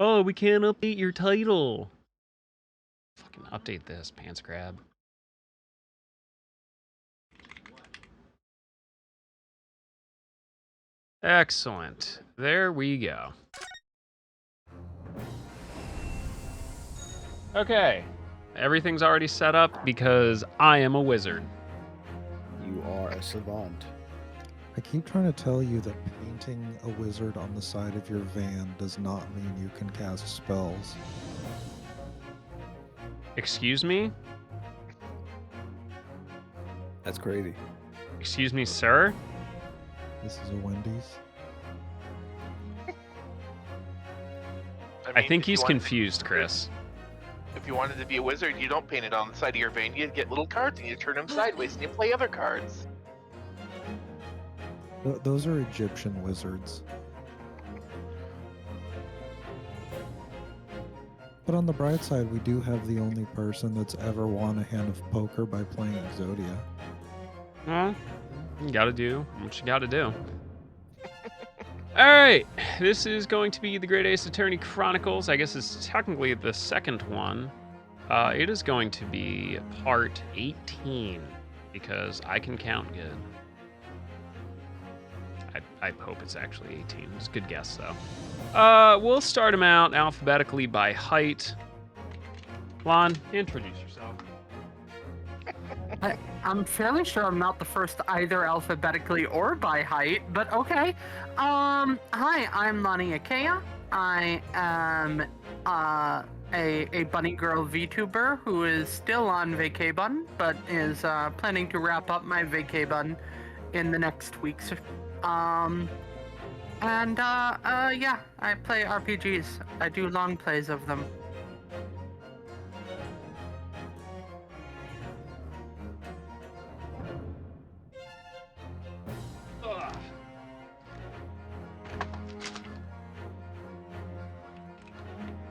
Oh, we can't update your title. Fucking update this, pants grab. Excellent. There we go. Okay. Everything's already set up because I am a wizard. You are a savant. I keep trying to tell you that painting a wizard on the side of your van does not mean you can cast spells. Excuse me? That's crazy. Excuse me, sir? This is a Wendy's. I think he's confused, Chris. If you wanted to be a wizard, you don't paint it on the side of your vein. You get little cards and you turn them sideways and you play other cards. Those are Egyptian wizards. But on the bright side, we do have the only person that's ever won a hand of poker by playing Exodia. Well, you gotta do what you gotta do. Alright, this is going to be the Great Ace Attorney Chronicles. I guess it's technically the second one. It is going to be part 18, because I can count good. I hope it's actually 18. It's a good guess, though. We'll start them out alphabetically by height. Lon, introduce yourself. I'm fairly sure I'm not the first either alphabetically or by height, but okay. Hi, I'm Lonnie Akea. I am a bunny girl VTuber who is still on vacay-bun, but is planning to wrap up my vacay-bun in the next weeks. Yeah, I play RPGs. I do long plays of them.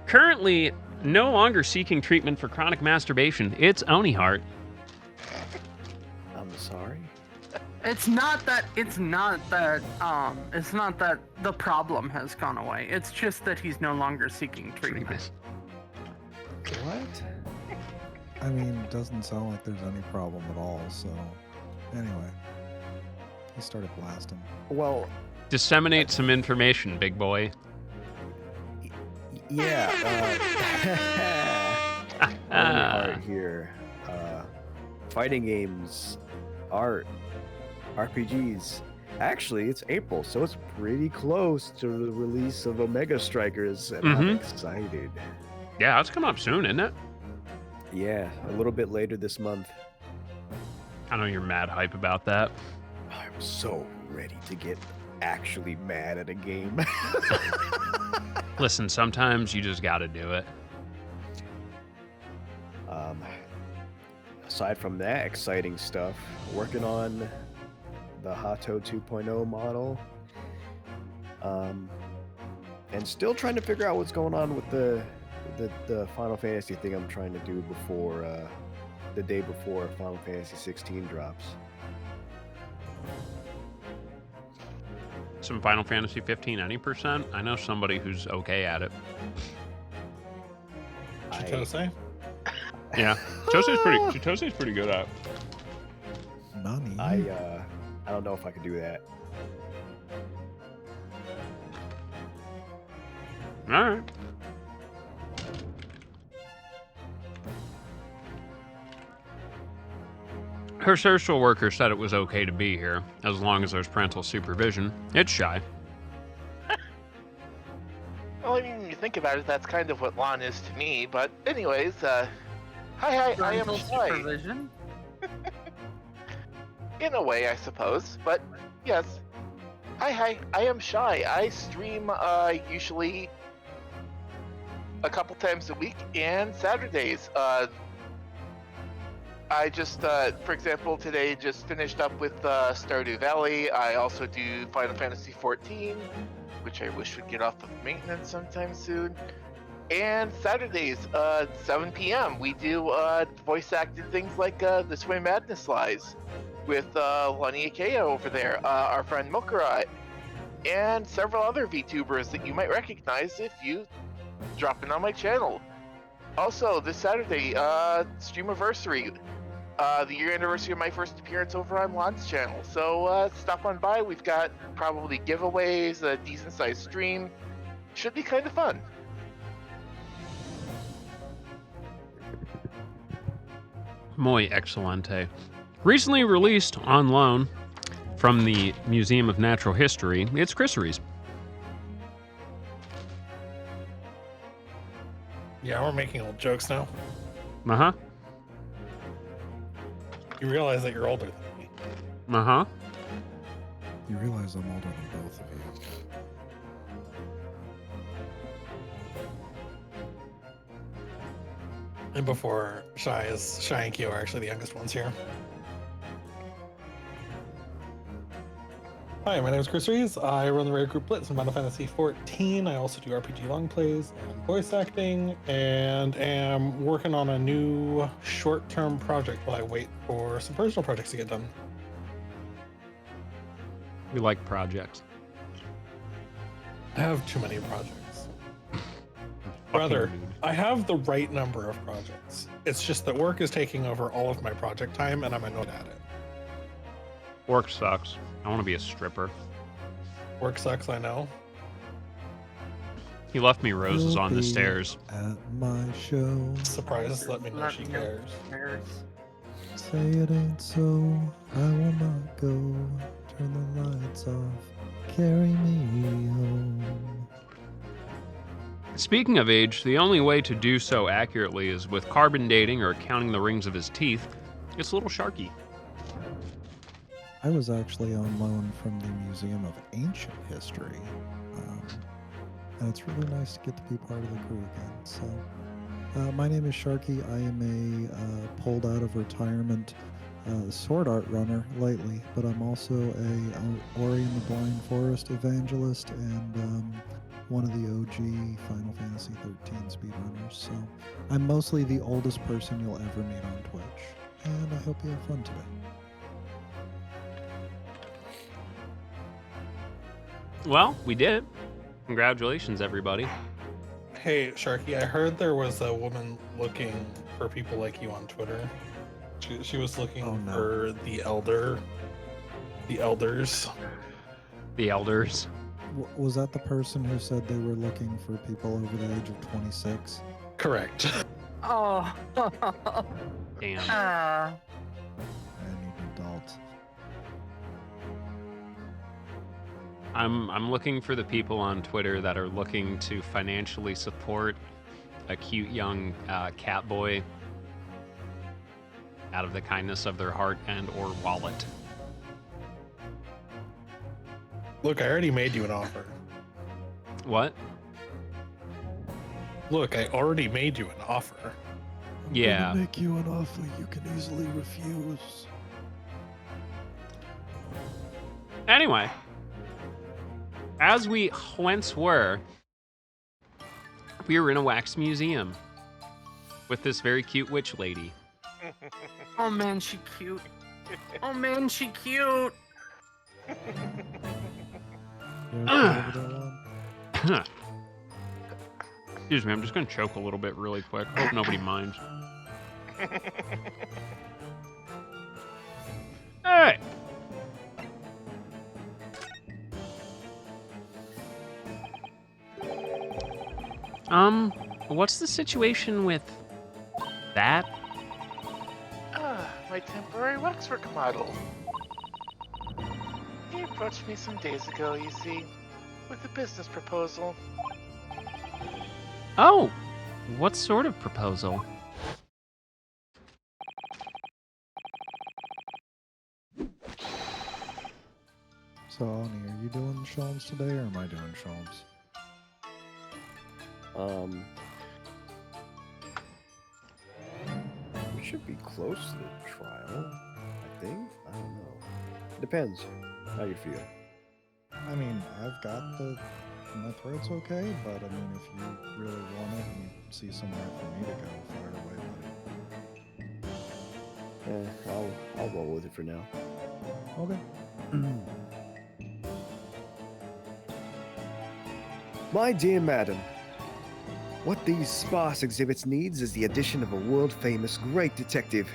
Currently, no longer seeking treatment for chronic masturbation, it's Oniheart. I'm sorry. It's not that the problem has gone away. It's just that he's no longer seeking treatment. What? I mean, it doesn't sound like there's any problem at all, so... Anyway. He started blasting. Well, Disseminate some information, big boy. yeah. Art here. Fighting games, art, RPGs. Actually, it's April, so it's pretty close to the release of Omega Strikers, and I'm excited. Yeah, it's coming up soon, isn't it? Yeah, a little bit later this month. I know you're mad hype about that. I'm so ready to get actually mad at a game. Listen, sometimes you just gotta do it. Aside from that exciting stuff, working on the Hato 2.0 model, and still trying to figure out what's going on with the Final Fantasy thing I'm trying to do before the day before Final Fantasy 16 drops. Some Final Fantasy 15 any percent? I know somebody who's okay at it. Chitose? Yeah, Chitose's pretty good at it. Nani? I don't know if I could do that. All right. Her social worker said it was okay to be here, as long as there's parental supervision. It's shy. Well, I mean, when you think about it, that's kind of what Lon is to me. But anyways, hi, I am Parental Shy. supervision. In a way, I suppose. But yes, hi, I am Shy. I stream usually a couple times a week and Saturdays. I just, for example, today just finished up with Stardew Valley. I also do Final Fantasy 14, which I wish would get off of maintenance sometime soon. And Saturdays, 7 p.m., we do voice-acted things like This Way Madness Lies with Lonnie Akea over there, our friend Mokurai, and several other VTubers that you might recognize if you dropping on my channel. Also, this Saturday, Streamiversary, the year anniversary of my first appearance over on Lon's channel. So stop on by. We've got probably giveaways, a decent sized stream. Should be kind of fun. Muy excelente. Recently released on loan from the Museum of Natural History, it's Crisseries. Yeah, we're making old jokes now. Uh-huh. You realize that you're older than me. Uh-huh. You realize I'm older than both of you. And before Shy and Kyo are actually the youngest ones here. Hi, my name is Chris Rees. I run the rare group Blitz in Final Fantasy XIV. I also do RPG long plays and voice acting, and am working on a new short-term project while I wait for some personal projects to get done. We like projects. I have too many projects. Fucking Rather, dude. I have the right number of projects. It's just that work is taking over all of my project time, and I'm annoyed at it. Work sucks. I want to be a stripper. Work sucks, I know. He left me roses You'll on the be stairs. At my show, Surprise, let me know Let she me know. cares. say it ain't so. I will not go. Turn the lights off. Carry me home. Speaking of age, the only way to do so accurately is with carbon dating or counting the rings of his teeth. It's a little Sharky. I was actually on loan from the Museum of Ancient History, and it's really nice to get to be part of the crew again. So, my name is Sharky. I am a pulled out of retirement sword art runner lately, but I'm also a Ori and the Blind Forest evangelist and one of the OG Final Fantasy 13 speedrunners. So, I'm mostly the oldest person you'll ever meet on Twitch, and I hope you have fun today. Well, we did. Congratulations, everybody. Hey, Sharky, I heard there was a woman looking for people like you on Twitter. She was looking Oh, no. for the elders. The elders. Was that the person who said they were looking for people over the age of 26? Correct. Oh. Damn. I need an adult. I'm looking for the people on Twitter that are looking to financially support a cute young cat boy out of the kindness of their heart and or wallet. Look, I already made you an offer. What? Look, I already made you an offer. I'm Yeah. gonna make you an offer you can easily refuse. Anyway, as we once were, we were in a wax museum with this very cute witch lady. Oh man, she cute. Oh man, she cute. You okay over there, Lon? Excuse me, I'm just gonna choke a little bit really quick. Hope nobody minds. Hey! What's the situation with that? My temporary waxwork model. He approached me some days ago, you see, with a business proposal. Oh, what sort of proposal? So, Ani, are you doing Sholmes today, or am I doing Sholmes? We should be close to the trial, I think. I don't know. Depends how you feel. I mean, I've got my throat's okay, but I mean, if you really want it and see somewhere for me to go, fire away, I'll roll with it for now. buddy. Okay. My dear madam, What these sparse exhibits needs is the addition of a world-famous great detective.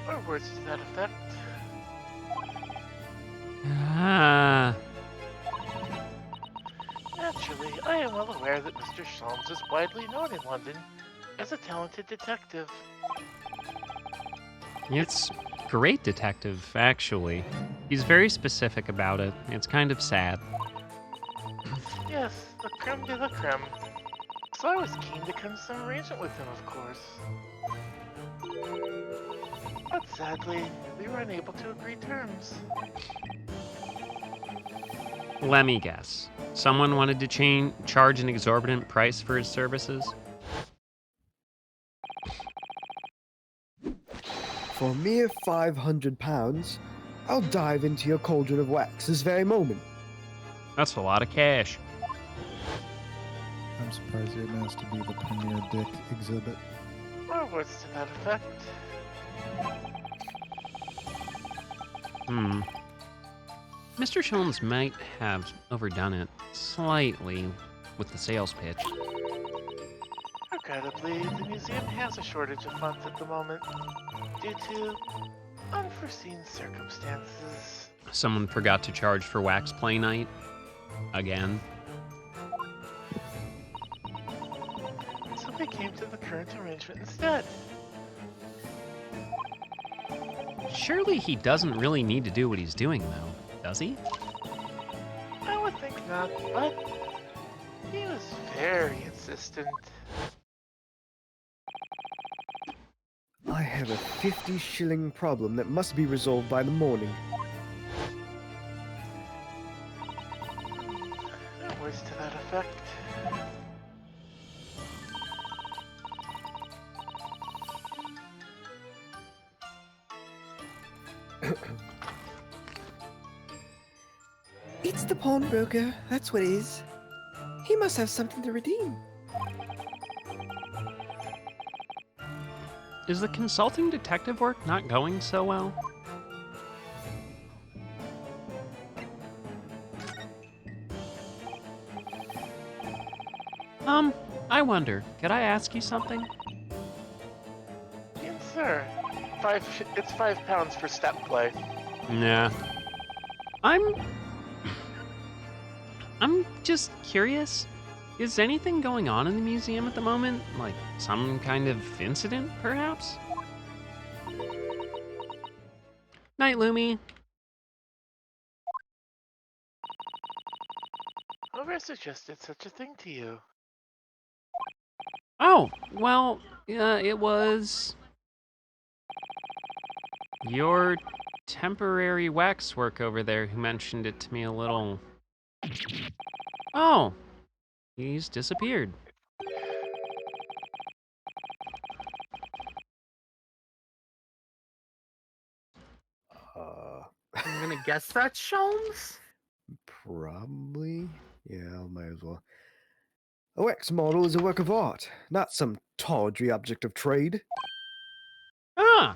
Or words to that effect. Ah, Naturally, I am well aware that Mr. Sholmes is widely known in London as a talented detective. it's great detective, actually. He's very specific about it. It's kind of sad. Yes, the creme de la creme. So I was keen to come to some arrangement with him, of course. But sadly, we were unable to agree terms. Let me guess. Someone wanted to charge an exorbitant price for his services? For a mere £500, I'll dive into your cauldron of wax this very moment. That's a lot of cash. I'm surprised you didn't ask to be the premier dick exhibit. Or words to that effect. Mr. Sholmes might have overdone it slightly with the sales pitch. Regrettably, the museum has a shortage of funds at the moment due to unforeseen circumstances. Someone forgot to charge for wax play night. Again. So we came to the current arrangement instead. Surely he doesn't really need to do what he's doing, though, does he? I would think not, but he was very insistent. I have a 50-shilling problem that must be resolved by the morning. Or words to that effect. It's the pawnbroker, that's what it is. He must have something to redeem. Is the consulting detective work not going so well? I wonder, could I ask you something? Yes, sir. It's £5 for step play. Nah. I'm just curious. Is anything going on in the museum at the moment? Like some kind of incident, perhaps? Night, Lumi. Whoever suggested such a thing to you? Oh, well, it was your temporary waxwork over there who mentioned it to me a little. Oh, he's disappeared. I'm gonna guess that's Sholmes. Probably. Yeah, I might as well. A wax model is a work of art, not some tawdry object of trade. Ah!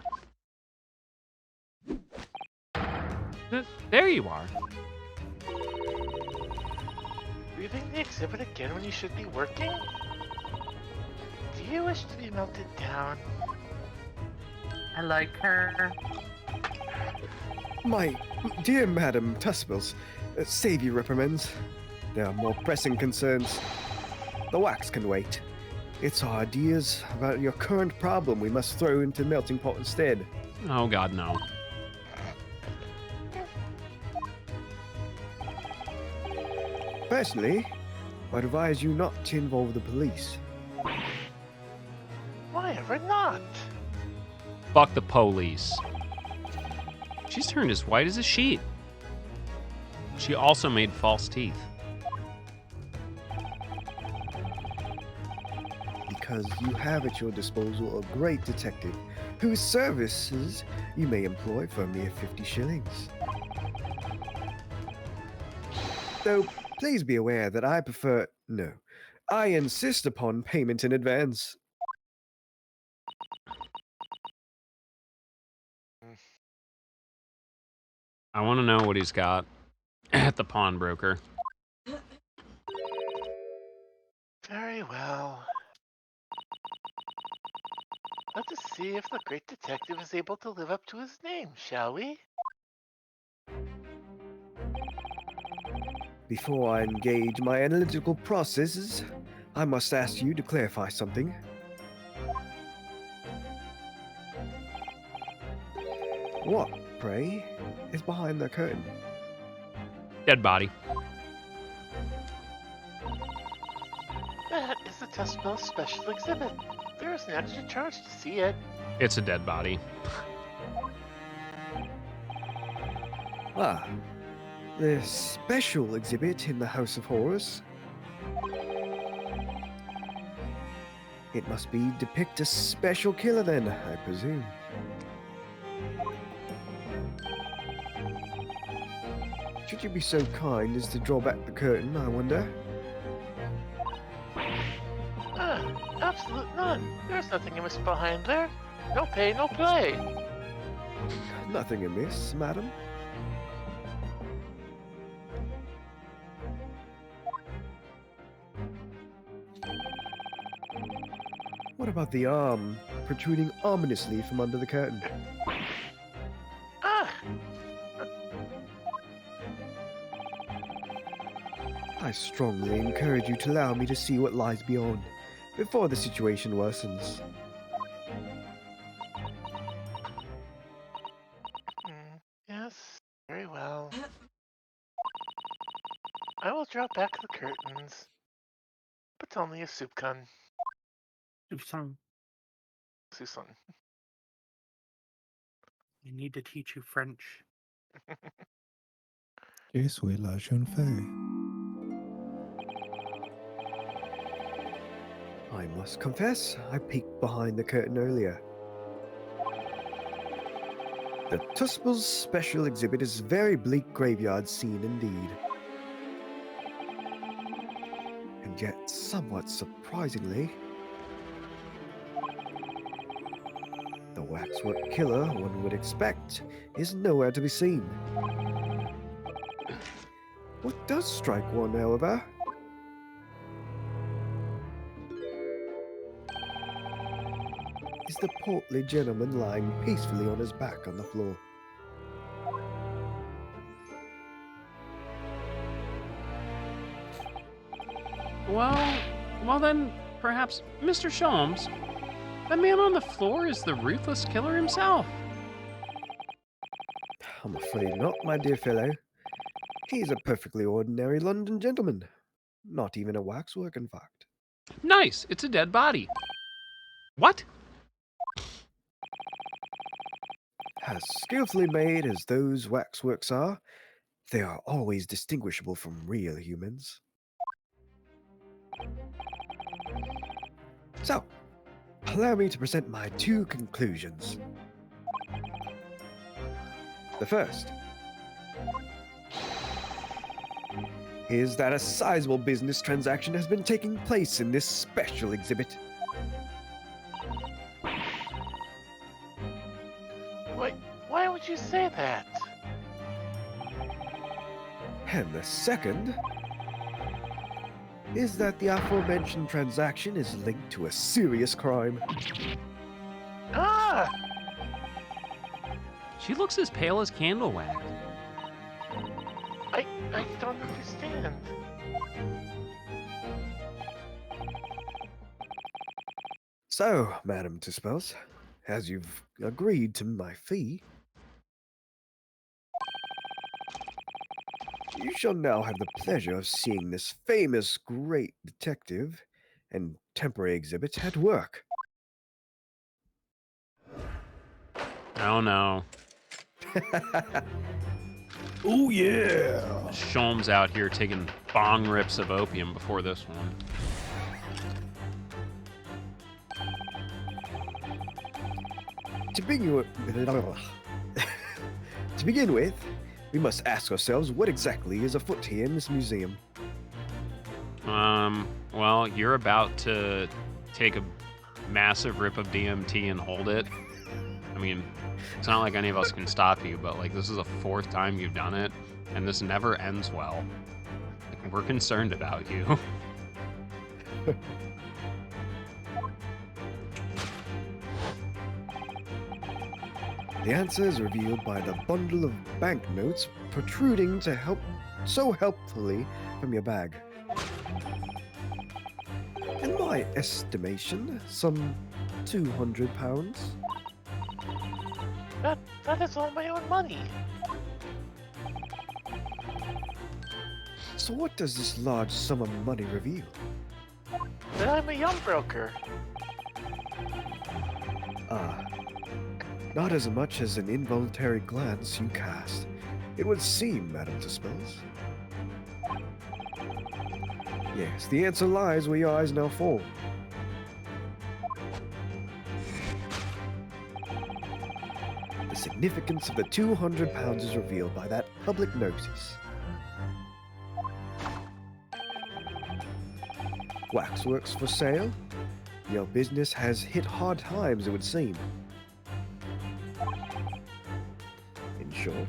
There you are. Leaving the exhibit again when you should be working? Do you wish to be melted down? I like her. My dear Madam Tuspels, save your reprimands. There are more pressing concerns. The wax can wait. It's our ideas about your current problem we must throw into melting pot instead. Oh God, no. Personally, I'd advise you not to involve the police. Why ever not? Fuck the police. She's turned as white as a sheet. She also made false teeth. Because you have at your disposal a great detective whose services you may employ for a mere 50 shillings. Though, please be aware that I insist upon payment in advance. I want to know what he's got at the pawnbroker. Very well. Let us see if the great detective is able to live up to his name, shall we? Before I engage my analytical processes, I must ask you to clarify something. What, pray, is behind the curtain? Dead body. That is the Test Bill special exhibit. There is an extra charge to see it. It's a dead body. Ah, the special exhibit in the House of Horrors. It must be depict a special killer then, I presume. Should you be so kind as to draw back the curtain, I wonder? Absolute none. There's nothing amiss behind there. No pay, no play. Nothing amiss, madam. What about the arm protruding ominously from under the curtain? Ah, I strongly encourage you to allow me to see what lies beyond, before the situation worsens. yes, very well. I will draw back the curtains, but only a soupcon. Susan, Susan. I need to teach you French. Je suis la jeune fille. I must confess, I peeked behind the curtain earlier. The Tuspel's special exhibit is a very bleak graveyard scene indeed. And yet, somewhat surprisingly, the waxwork killer one would expect is nowhere to be seen. What does strike one, however, is the portly gentleman lying peacefully on his back on the floor. Well then, perhaps, Mr. Sholmes, that man on the floor is the ruthless killer himself. I'm afraid not, my dear fellow. He's a perfectly ordinary London gentleman. Not even a waxwork, in fact. Nice, it's a dead body. What? As skillfully made as those waxworks are, they are always distinguishable from real humans. So, allow me to present my two conclusions. The first is that a sizable business transaction has been taking place in this special exhibit. Why would you say that? And the second is that the aforementioned transaction is linked to a serious crime. Ah! She looks as pale as candle wax. I don't understand. So, Madam Tispels, as you've agreed to my fee, you shall now have the pleasure of seeing this famous great detective and temporary exhibit at work. Oh no. Oh yeah! Sholmes out here taking bong rips of opium before this one. To begin with, we must ask ourselves what exactly is afoot here in this museum. Well, you're about to take a massive rip of DMT and hold it. I mean, it's not like any of us can stop you, but like this is the fourth time you've done it, and this never ends well. Like, we're concerned about you. The answer is revealed by the bundle of banknotes protruding so helpfully from your bag. In my estimation, some £200. That is all my own money. So what does this large sum of money reveal? That I'm a young broker. Ah, not as much as an involuntary glance you cast. It would seem, Madame Dispels. Yes, the answer lies where your eyes now fall. The significance of the £200 is revealed by that public notice. Waxworks for sale? Your business has hit hard times, it would seem. In short,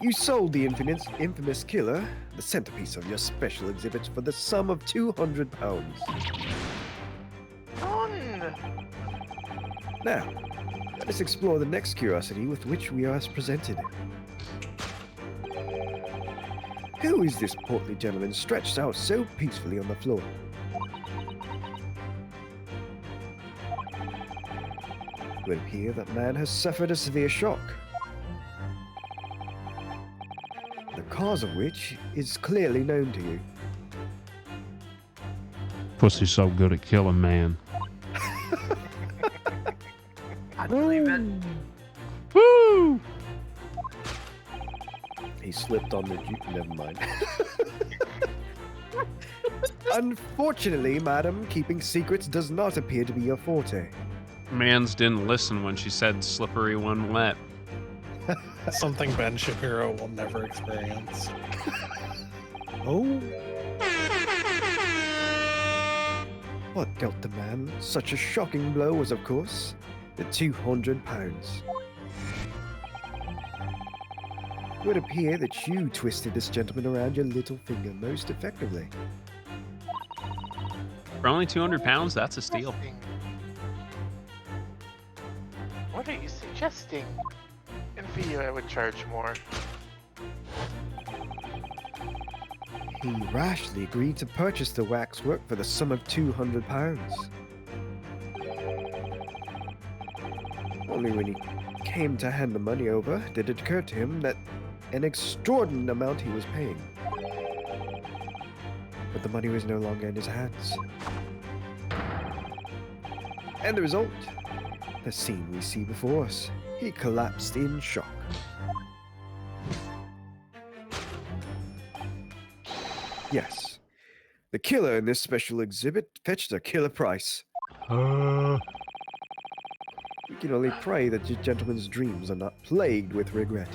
you sold the infamous killer, the centerpiece of your special exhibit, for the sum of £200. Fun! Now, let us explore the next curiosity with which we are presented. Who is this portly gentleman stretched out so peacefully on the floor? It would appear that man has suffered a severe shock, the cause of which is clearly known to you. Pussy's so good at killing, man. I believe it. Woo! He slipped on the never mind. Unfortunately, madam, keeping secrets does not appear to be your forte. Mans didn't listen when she said slippery when wet. Something Ben Shapiro will never experience. Oh, What dealt the man such a shocking blow was, of course, the £200. It would appear that you twisted this gentleman around your little finger most effectively. For only 200 pounds, that's a steal. Suggesting. What are you suggesting? And for you, I would charge more. He rashly agreed to purchase the waxwork for the sum of £200. Only when he came to hand the money over did it occur to him that an extraordinary amount he was paying. But the money was no longer in his hands. And the result? The scene we see before us. He collapsed in shock. Yes, the killer in this special exhibit fetched a killer price. We can only pray that your gentleman's dreams are not plagued with regret.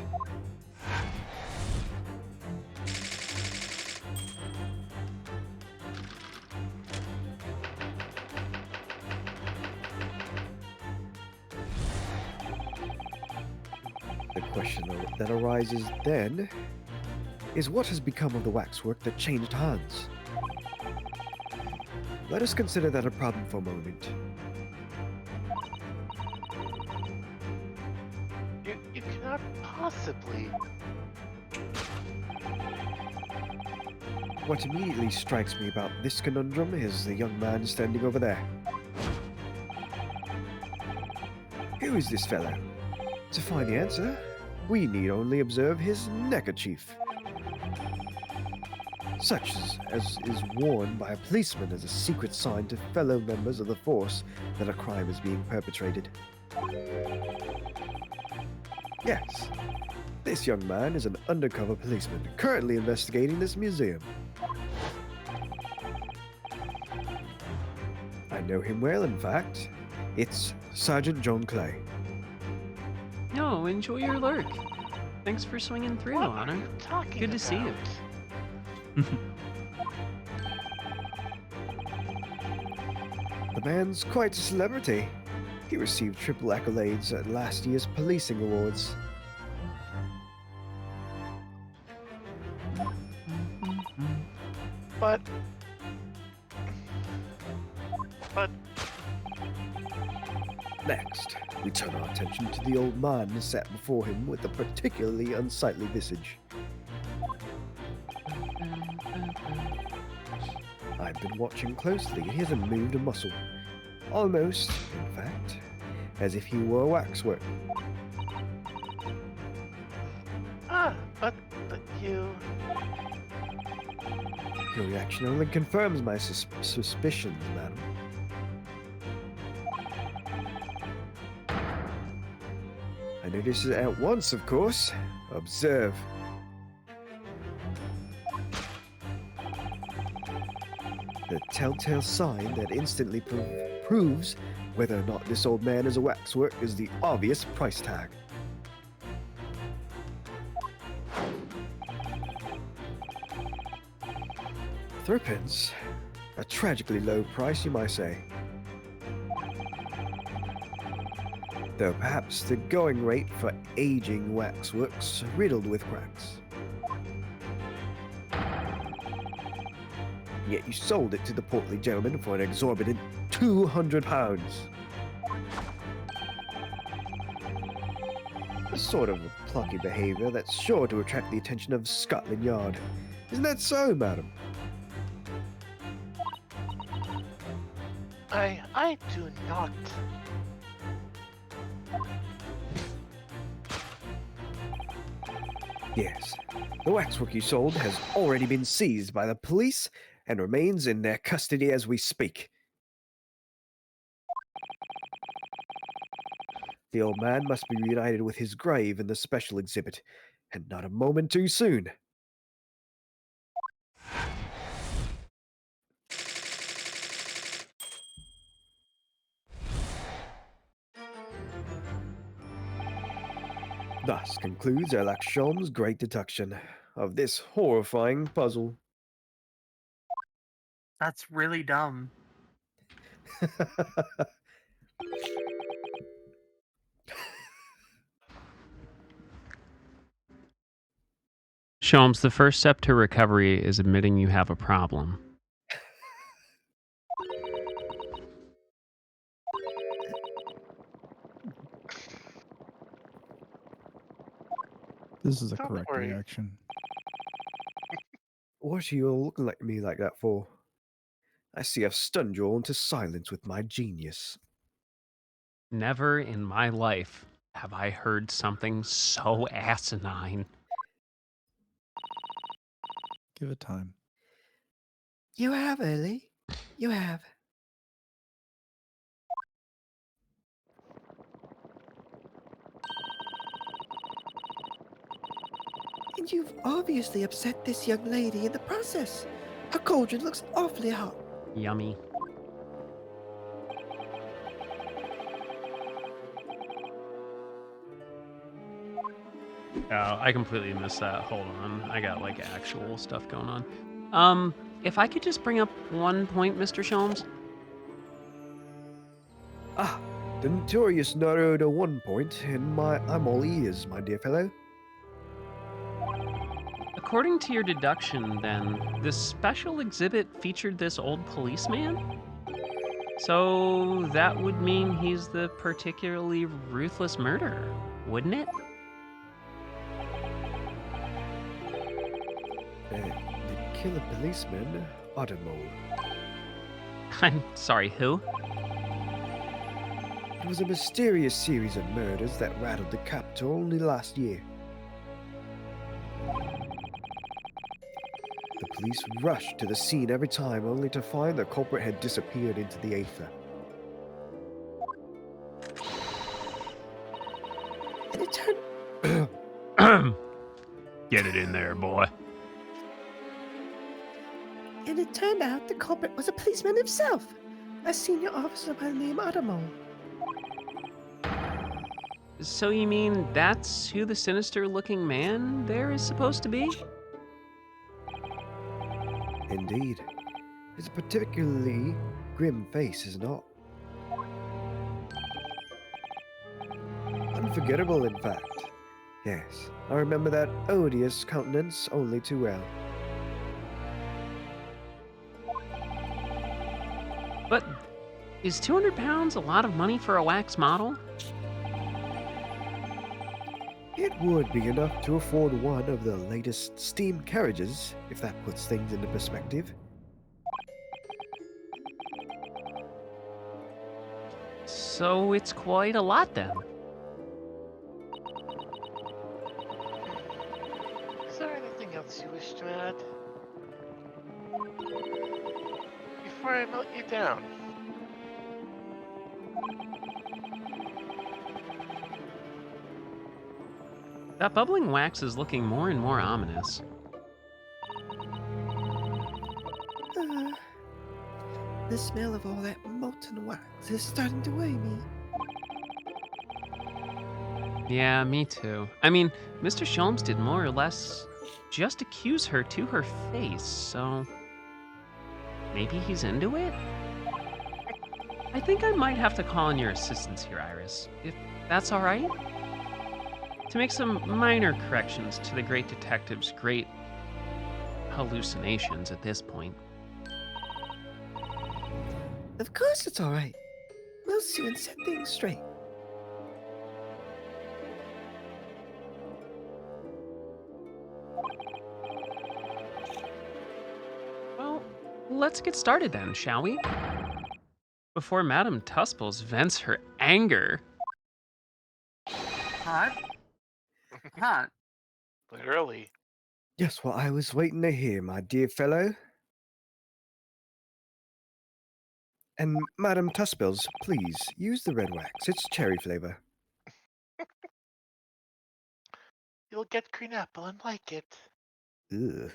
The question that arises then is what has become of the waxwork that changed hands? Let us consider that a problem for a moment. You cannot possibly. What immediately strikes me about this conundrum is the young man standing over there. Who is this fellow? To find the answer, we need only observe his neckerchief, such as is worn by a policeman as a secret sign to fellow members of the force that a crime is being perpetrated. Yes, this young man is an undercover policeman currently investigating this museum. I know him well, in fact. It's Sergeant John Clay. No, enjoy your lurk. Thanks for swinging through, What Honor. are you talking Good to see you. about? The man's quite a celebrity. He received triple accolades at last year's policing awards. But Next, we turn our attention to the old man who sat before him with a particularly unsightly visage. I've been watching closely, and he hasn't moved a muscle. Almost, in fact, as if he were waxwork. But you... Your reaction only confirms my suspicions, madam. I notice it at once, of course. Observe. The telltale sign that instantly proves whether or not this old man is a waxwork is the obvious price tag. Threepence? A tragically low price, you might say. Though perhaps the going rate for aging waxworks riddled with cracks. Yet you sold it to the portly gentleman for an exorbitant £200. A sort of plucky behaviour that's sure to attract the attention of Scotland Yard. Isn't that so, madam? I do not. Yes. The waxwork you sold has already been seized by the police and remains in their custody as we speak. The old man must be reunited with his grave in the special exhibit, and not a moment too soon. Thus concludes Erlach Sholmes' great deduction of this horrifying puzzle. That's really dumb. Sholmes, the first step to recovery is admitting you have a problem. This is a Don't correct worry. reaction. What are you all looking at me like that for? I see I've stunned you all into silence with my genius. Never in my life have I heard something so asinine. Give it time. You have, Ellie. You have. And you've obviously upset this young lady in the process. Her cauldron looks awfully hot. Yummy. Oh, I completely missed that. Hold on. I got like actual stuff going on. If I could just bring up one point, Mr. Sholmes. Ah, the notorious Naruto 1 point, and I'm all ears, my dear fellow. According to your deduction, then, this special exhibit featured this old policeman? So that would mean he's the particularly ruthless murderer, wouldn't it? The killer policeman, Automole. I'm sorry, who? It was a mysterious series of murders that rattled the capital only last year. The police rushed to the scene every time, only to find the culprit had disappeared into the aether. And it turned Get it in there, boy. And it turned out the culprit was a policeman himself, a senior officer by the name Automole. So you mean that's who the sinister-looking man there is supposed to be? Indeed. It's a particularly grim face, is it not? Unforgettable, in fact. Yes, I remember that odious countenance only too well. But Is 200 pounds a lot of money for a wax model? It would be enough to afford one of the latest steam carriages, if that puts things into perspective. So it's quite a lot then. Is there anything else you wish to add? Before I melt you down. That bubbling wax is looking more and more ominous. The smell of all that molten wax is starting to weigh me. Yeah, me too. I mean, Mr. Sholmes did more or less just accuse her to her face, so maybe he's into it? I think I might have to call in your assistance here, Iris, if that's all right. To make some minor corrections to the great detective's great hallucinations at this point. Of course it's alright. We'll soon set things straight. Well, let's get started then, shall we? Before Madame Tusples vents her anger. Hot. Hot. Literally. Just what I was waiting to hear, my dear fellow. And Madame Tuspels, please, use the red wax. It's cherry flavor. You'll get green apple and like it. Ugh.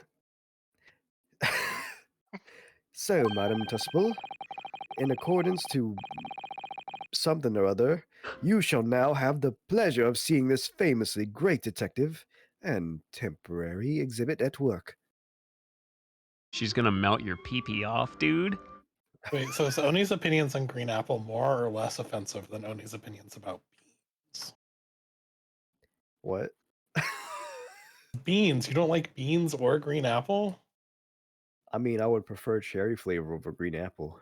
So, Madame Tuspel, in accordance to something or other, you shall now have the pleasure of seeing this famously great detective and temporary exhibit at work. She's gonna melt your pee-pee off, dude. Wait, so is Oni's opinions on green apple more or less offensive than Oni's opinions about beans? What? Beans? You don't like beans or green apple? I mean, I would prefer cherry flavor over green apple.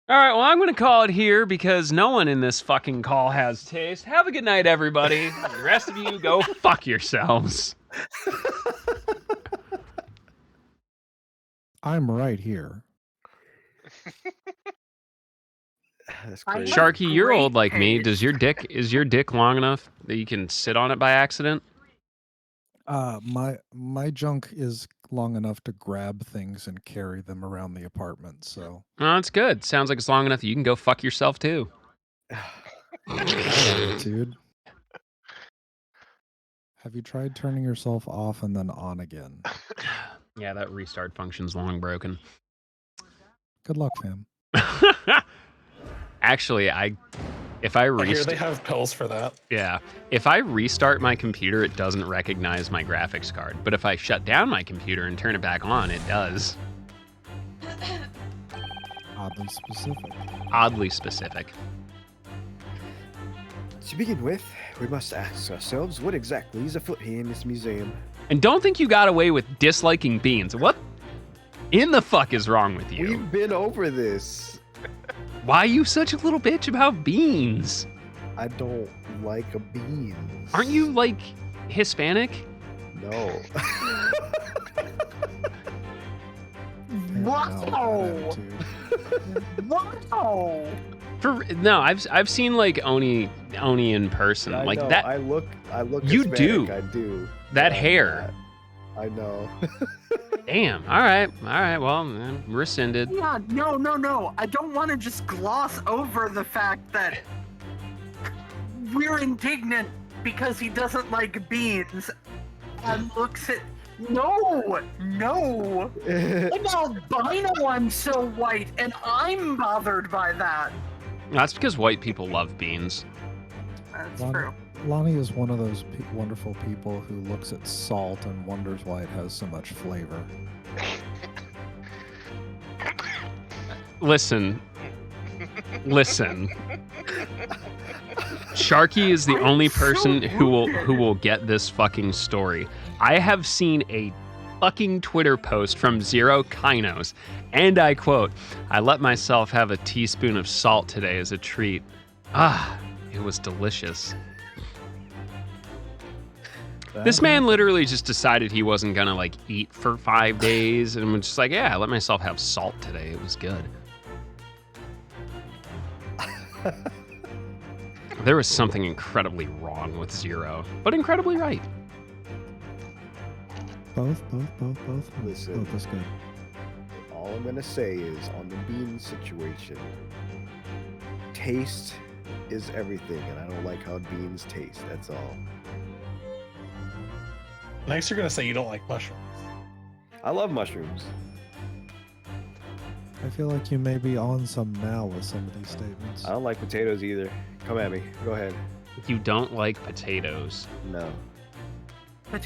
All right, well, I'm going to call it here because no one in this fucking call has taste. Have a good night, everybody. The rest of you, go fuck yourselves. I'm right here. That's I- crazy. Sharky, you're Great old like me. taste. Is your dick long enough that you can sit on it by accident? My junk is long enough to grab things and carry them around the apartment. So Oh, that's good. Sounds like it's long enough that you can go fuck yourself too. attitude. Have you tried turning yourself off and then on again? Yeah, that restart function's long broken. Good luck, fam. Actually, if I I hear restart, they have pills for that. yeah, if I restart my computer, it doesn't recognize my graphics card. But if I shut down my computer and turn it back on, it does. Oddly specific. Oddly specific. To begin with, we must ask ourselves what exactly is afoot here in this museum. And don't think you got away with disliking beans. What in the fuck is wrong with you? We've been over this. Why are you such a little bitch about beans? I don't like a bean. Aren't you, like, Hispanic? No. Wow. Wow. No, I've seen like Oni in person. I like know, that I look You Hispanic, do. I do. that but I'm hair. not. I know. Damn. All right. Well, rescinded. Yeah, no. I don't want to just gloss over the fact that we're indignant because he doesn't like beans and looks at. No! An albino, I'm so white, and I'm bothered by that. That's because white people love beans. That's Lonnie, true. Lonnie is one of those wonderful people who looks at salt and wonders why it has so much flavor. Listen. Sharky is the I'm only so person who wounded. will get this fucking story. I have seen a fucking Twitter post from Zero Kinos, and I quote, "I let myself have a teaspoon of salt today as a treat. Ah, it was delicious." This man literally just decided he wasn't gonna like eat for 5 days and was just like, yeah, I let myself have salt today. It was good. There was something incredibly wrong with Zero, but incredibly right. Both. Listen. Both is good. All I'm gonna say is on the bean situation, taste is everything, and I don't like how beans taste. That's all. Next, you're gonna say you don't like mushrooms. I love mushrooms. I feel like you may be on some now with some of these statements. I don't like potatoes either. Come at me. Go ahead. You don't like potatoes. No.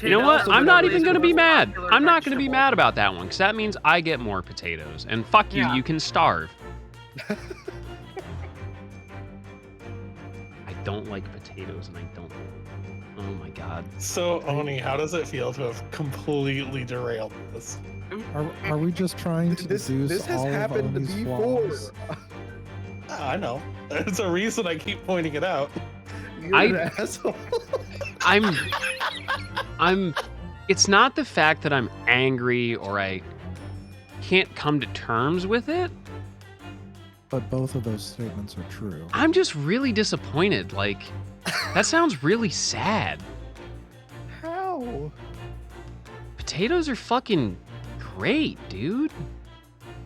You know what? Potatoes I'm are not the even going to be most mad. popular I'm not going to be vegetable. mad about that one, because that means I get more potatoes. And fuck you, Yeah. you can starve. I don't like potatoes, and I don't. Oh my god. So, Oni, how does it feel to have completely derailed this? Are we just trying to This deduce has all happened of Oni's before. flaws? I know. There's a reason I keep pointing it out. You're an asshole. I'm. It's not the fact that I'm angry or I can't come to terms with it. But both of those statements are true. I'm just really disappointed. Like, that sounds really sad. How? Potatoes are fucking great, dude.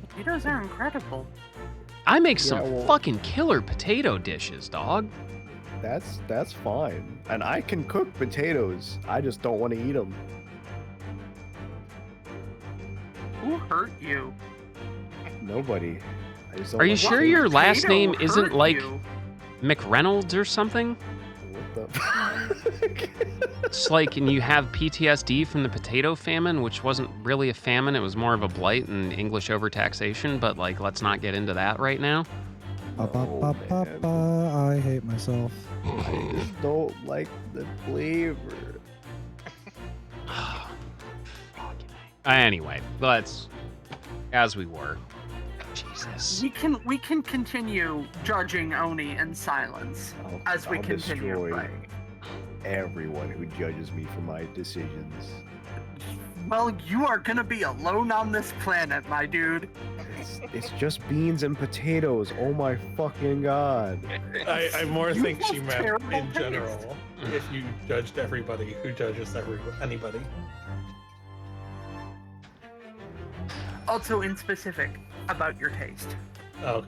Potatoes are incredible. I make some well- fucking killer potato dishes, dog. That's fine. And I can cook potatoes. I just don't want to eat them. Who hurt you? Nobody. I just don't Are you like sure potatoes. your last Potato name isn't hurt like you. McReynolds or something? What the fuck? It's like, and you have PTSD from the potato famine, which wasn't really a famine. It was more of a blight and English overtaxation. But like, let's not get into that right now. man. I hate myself. I just don't like the flavor. Anyway, let's, as we were. Jesus. We can continue judging Oni in silence as we I'll continue destroy playing. everyone who judges me for my decisions. Well, you are gonna be alone on this planet, my dude. It's just beans and potatoes. Oh my fucking god. I more You think she have meant terrible in taste. general. If you judged everybody who judges anybody. Also in specific about your taste. Oh,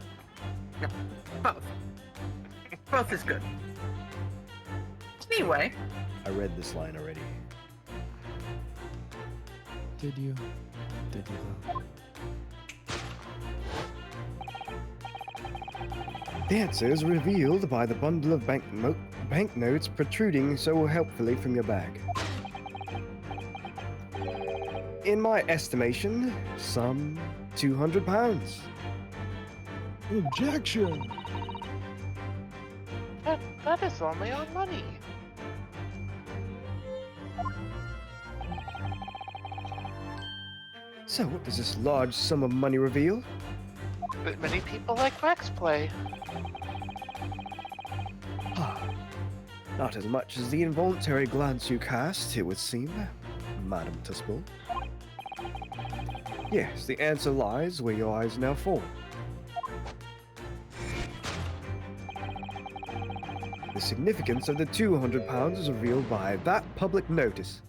Both. Both is good. Anyway, I read this line already. Did you? Did you though? The answer is revealed by the bundle of banknotes protruding so helpfully from your bag. In my estimation, some £200. Objection! That is only our money. So what does this large sum of money reveal? But many people like wax play. Not as much as the involuntary glance you cast, it would seem, Madam Tuspel. Yes, the answer lies where your eyes now fall. The significance of the £200 is revealed by that public notice.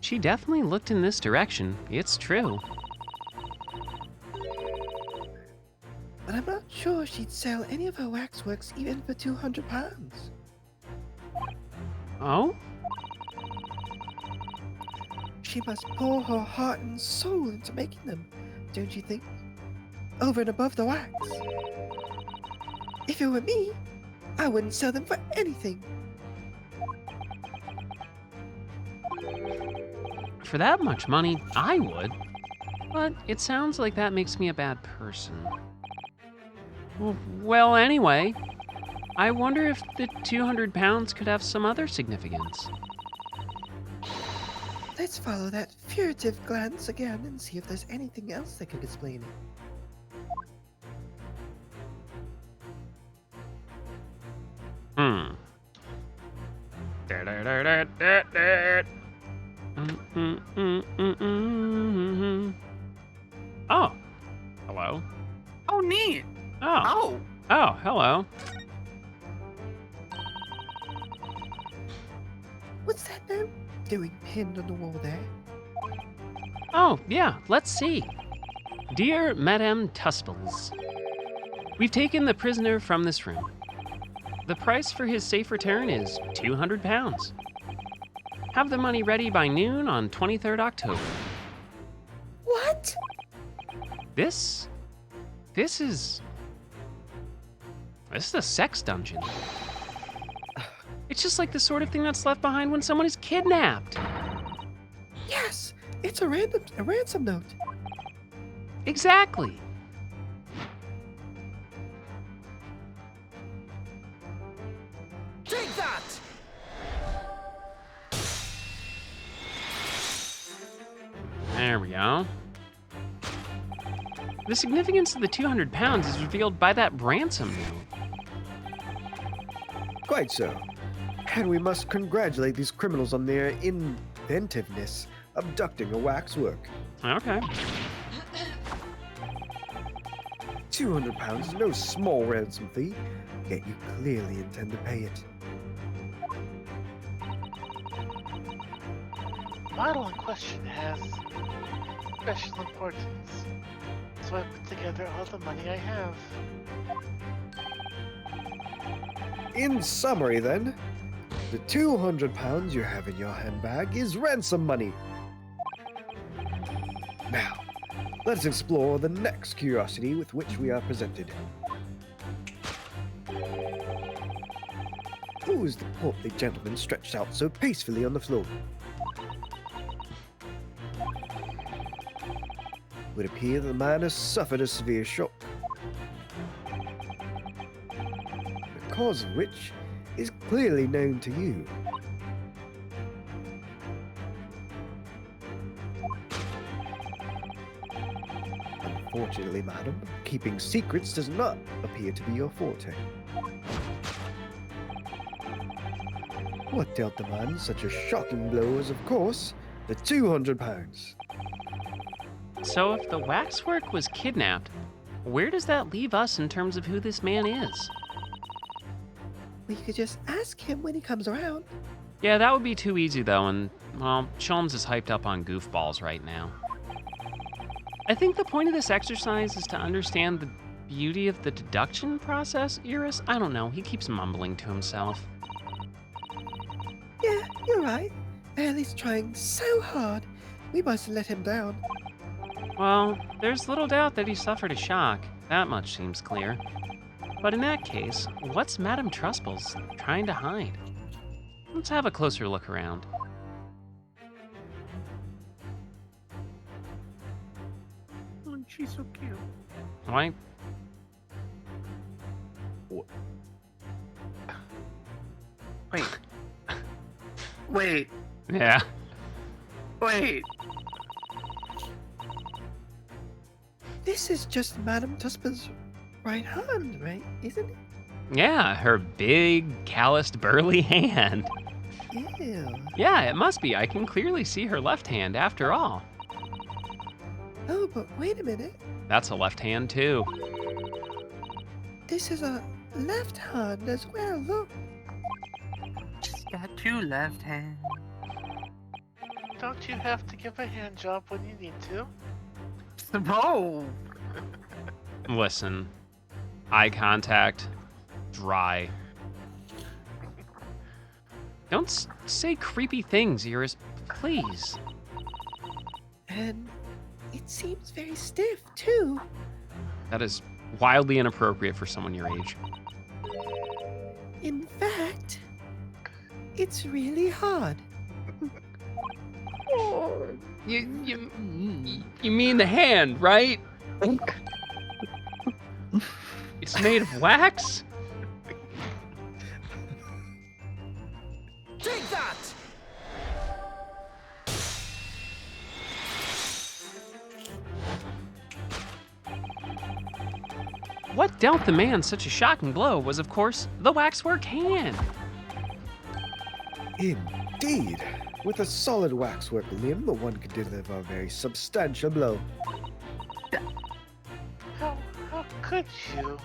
She definitely looked in this direction. It's true. But I'm not sure she'd sell any of her waxworks even for £200. Oh? She must pour her heart and soul into making them, don't you think? Over and above the wax. If it were me, I wouldn't sell them for anything. For that much money, I would. But it sounds like that makes me a bad person. Well, anyway, I wonder if the 200 pounds could have some other significance. Let's follow that furtive glance again and see if there's anything else that could explain it. Hmm. Oh. Hello. Oh, neat. Oh. Oh. Oh, hello. What's that note doing pinned on the wall there? Oh, yeah, let's see. Dear Madame Tusples, we've taken the prisoner from this room. The price for his safe return is 200 pounds. Have the money ready by noon on 23rd October. What? This is a sex dungeon. It's just like the sort of thing that's left behind when someone is kidnapped. Yes, it's a ransom note. Exactly. Take that! There we go. The significance of the 200 pounds is revealed by that ransom note. Quite so. And we must congratulate these criminals on their inventiveness, abducting a waxwork. Okay. 200 pounds is no small ransom fee, yet you clearly intend to pay it. The model in question has special importance, so I put together all the money I have. In summary, then, the 200 pounds you have in your handbag is ransom money. Now, let's explore the next curiosity with which we are presented. Who is the portly gentleman stretched out so peacefully on the floor? It would appear the man has suffered a severe shock, the cause of which is clearly known to you. Unfortunately, madam, keeping secrets does not appear to be your forte. What dealt the man such a shocking blow is, of course, the 200 pounds. So if the waxwork was kidnapped, where does that leave us in terms of who this man is? We could just ask him when he comes around. Yeah, that would be too easy though, and, well, Sholmes is hyped up on goofballs right now. I think the point of this exercise is to understand the beauty of the deduction process, Iris. I don't know, he keeps mumbling to himself. Yeah, you're right. Early's trying so hard. We must let him down. Well, there's little doubt that he suffered a shock. That much seems clear. But in that case, what's Madame Trusples trying to hide? Let's have a closer look around. Oh, she's so cute. Why? Wait. Wait. Yeah. Wait. This is just Madame Tuspel's right hand, right? Isn't it? Yeah, her big, calloused, burly hand. Ew. Yeah, it must be. I can clearly see her left hand after all. Oh, but wait a minute. That's a left hand too. This is a left hand as well, look. She's got two left hands. Don't you have to give a hand job when you need to? Whoa. Listen, eye contact, dry. Don't say creepy things, Iris, please. And it seems very stiff, too. That is wildly inappropriate for someone your age. In fact, it's really hard. You mean the hand, right? It's made of wax? dealt the man such a shocking blow was, of course, the waxwork hand. Indeed. With a solid waxwork limb, one could deliver a very substantial blow. How could you?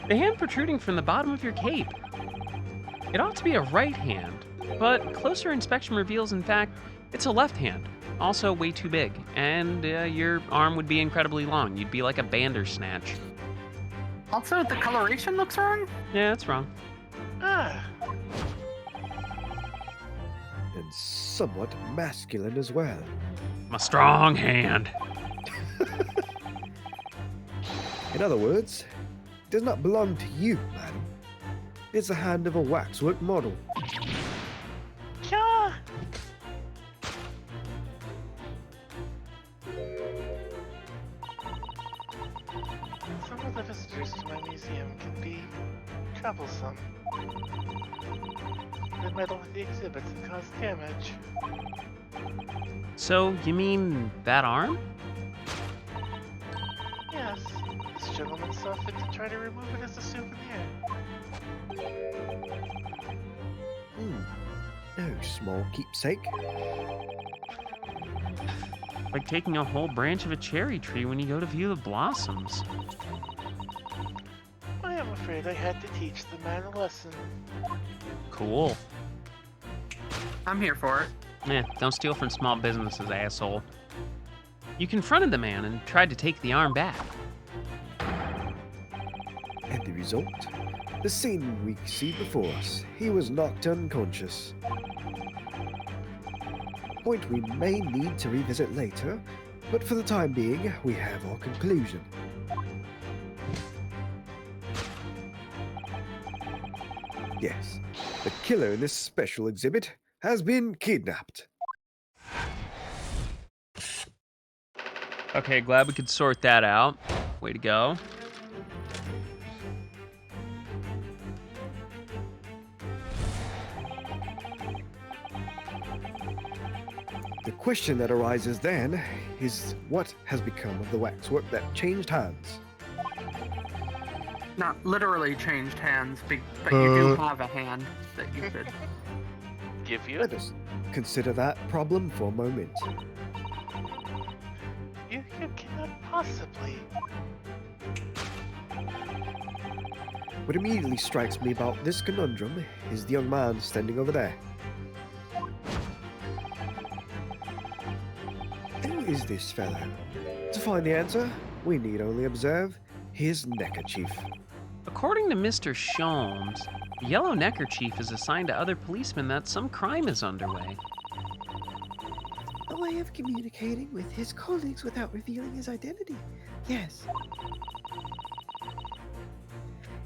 The hand protruding from the bottom of your cape. It ought to be a right hand, but closer inspection reveals, in fact, it's a left hand. Also way too big, and your arm would be incredibly long. You'd be like a Bandersnatch. Also, the coloration looks wrong. Yeah, that's wrong. Ah, And somewhat masculine as well. My strong hand. In other words, it does not belong to you, madam. It's the hand of a waxwork model. yeah. Some of the visitors to my museum can be troublesome. They meddle with the exhibits and cause damage. So, you mean that arm? Yes, this gentleman saw fit to try to remove it as a souvenir. No small keepsake. Like taking a whole branch of a cherry tree when you go to view the blossoms. I am afraid I had to teach the man a lesson. Cool. I'm here for it. Don't steal from small businesses, asshole. You confronted the man and tried to take the arm back. And the result? The scene we see before us. He was knocked unconscious. Point we may need to revisit later, but for the time being, we have our conclusion. Yes, the killer in this special exhibit has been kidnapped. Okay, glad we could sort that out. Way to go. The question that arises then is what has become of the waxwork that changed hands? Not literally changed hands, but you do have a hand that you could. Give you? Let us consider that problem for a moment. You cannot possibly. What immediately strikes me about this conundrum is the young man standing over there. Who is this fellow? To find the answer, we need only observe his neckerchief. According to Mr. Sholmes, the yellow neckerchief is a sign to other policemen that some crime is underway. A way of communicating with his colleagues without revealing his identity. Yes.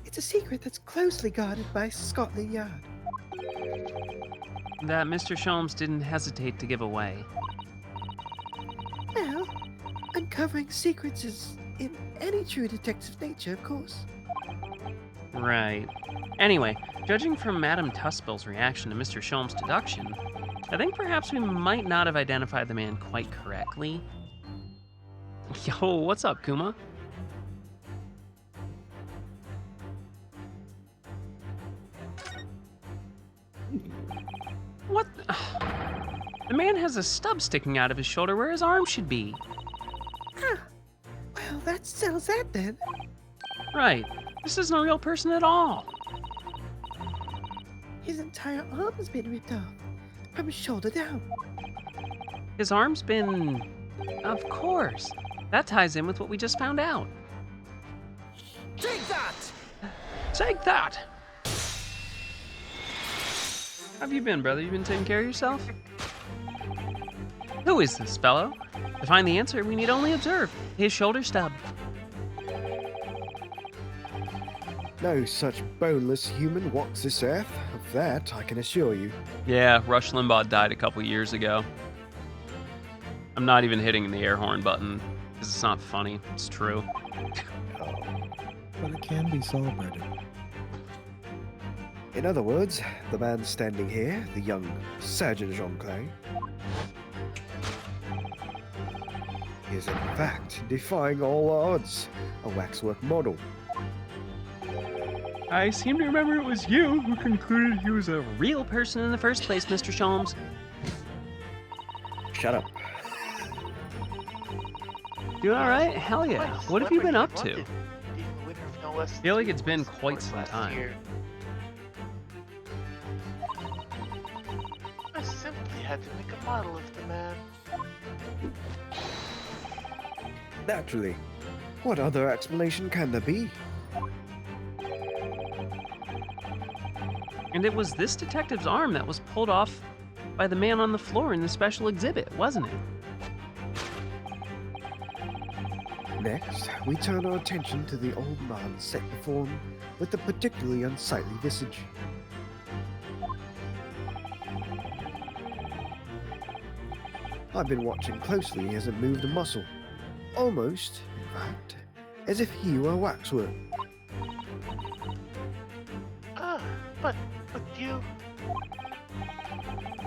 It's a secret that's closely guarded by Scotland Yard. That Mr. Sholmes didn't hesitate to give away. Well, uncovering secrets is in any true detective nature, of course. Right. Anyway, judging from Madame Tuspel's reaction to Mr. Sholmes' deduction, I think perhaps we might not have identified the man quite correctly. Yo, what's up, Kuma? What? The man has a stub sticking out of his shoulder where his arm should be. Ah, well, that settles that then. Right. This isn't a real person at all. His entire arm has been ripped off, from his shoulder down. His arm's been... Of course. That ties in with what we just found out. Take that! Take that! How have you been, brother? You been taking care of yourself? Who is this fellow? To find the answer, we need only observe his shoulder stub. No such boneless human walks this earth. Of that, I can assure you. Yeah, Rush Limbaugh died a couple years ago. I'm not even hitting the air horn button, because it's not funny. It's true. But it can be celebrated. In other words, the man standing here, the young Sergeant Jean-Claude, is in fact defying all odds, a waxwork model. I seem to remember it was you who concluded he was a real person in the first place, Mr. Sholmes. Shut up. Doing all right? Hell yeah. Nice. What have you been up Celebrity to? London, being the winner of no less than Feel like 2 it's been awards quite some last time. year. I simply had to make a model of the man. Naturally. What other explanation can there be? And it was this detective's arm that was pulled off by the man on the floor in the special exhibit, wasn't it? Next, we turn our attention to the old man set before him with a particularly unsightly visage. I've been watching closely. He hasn't moved a muscle. Almost, in fact, as if he were waxwork. But you...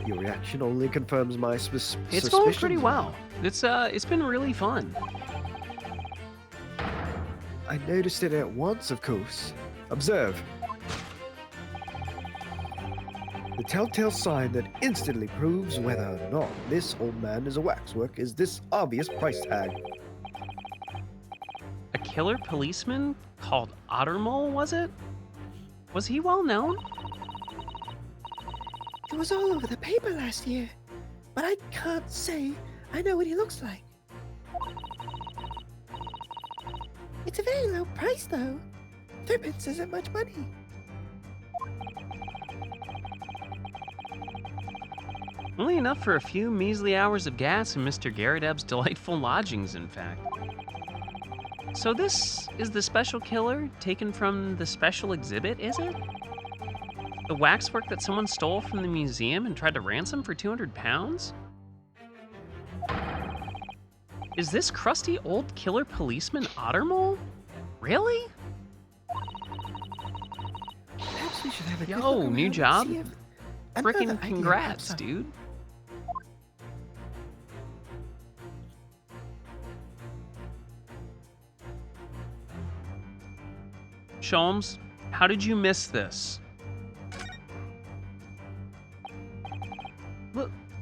Your reaction only confirms my suspicions. It's going pretty well. It's been really fun. I noticed it at once, of course. Observe. The telltale sign that instantly proves whether or not this old man is a waxwork is this obvious price tag. A killer policeman called Ottermole, was it? Was he well known? It was all over the paper last year, but I can't say I know what he looks like. It's a very low price, though. Threepence isn't much money. Only enough for a few measly hours of gas in Mr. Garrideb's delightful lodgings, in fact. So this is the special killer taken from the special exhibit, is it? The waxwork that someone stole from the museum and tried to ransom for 200 pounds? Is this crusty old killer policeman Ottermole? Really? Perhaps we should have a good Yo, look around new and job? see if another Frickin' idea congrats, pops up. dude. Sholmes, how did you miss this?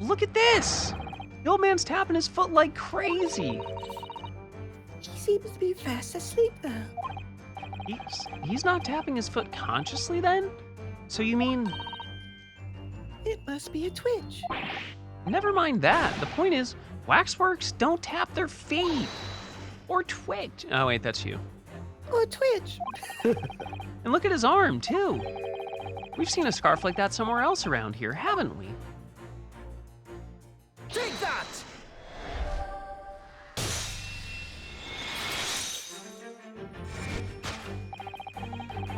Look at this! The old man's tapping his foot like crazy. He seems to be fast asleep though. He's not tapping his foot consciously then? So you mean... It must be a twitch. Never mind that. The point is, waxworks don't tap their feet. Or twitch. Oh wait, that's you. Or twitch. And look at his arm, too. We've seen a scarf like that somewhere else around here, haven't we? Take that!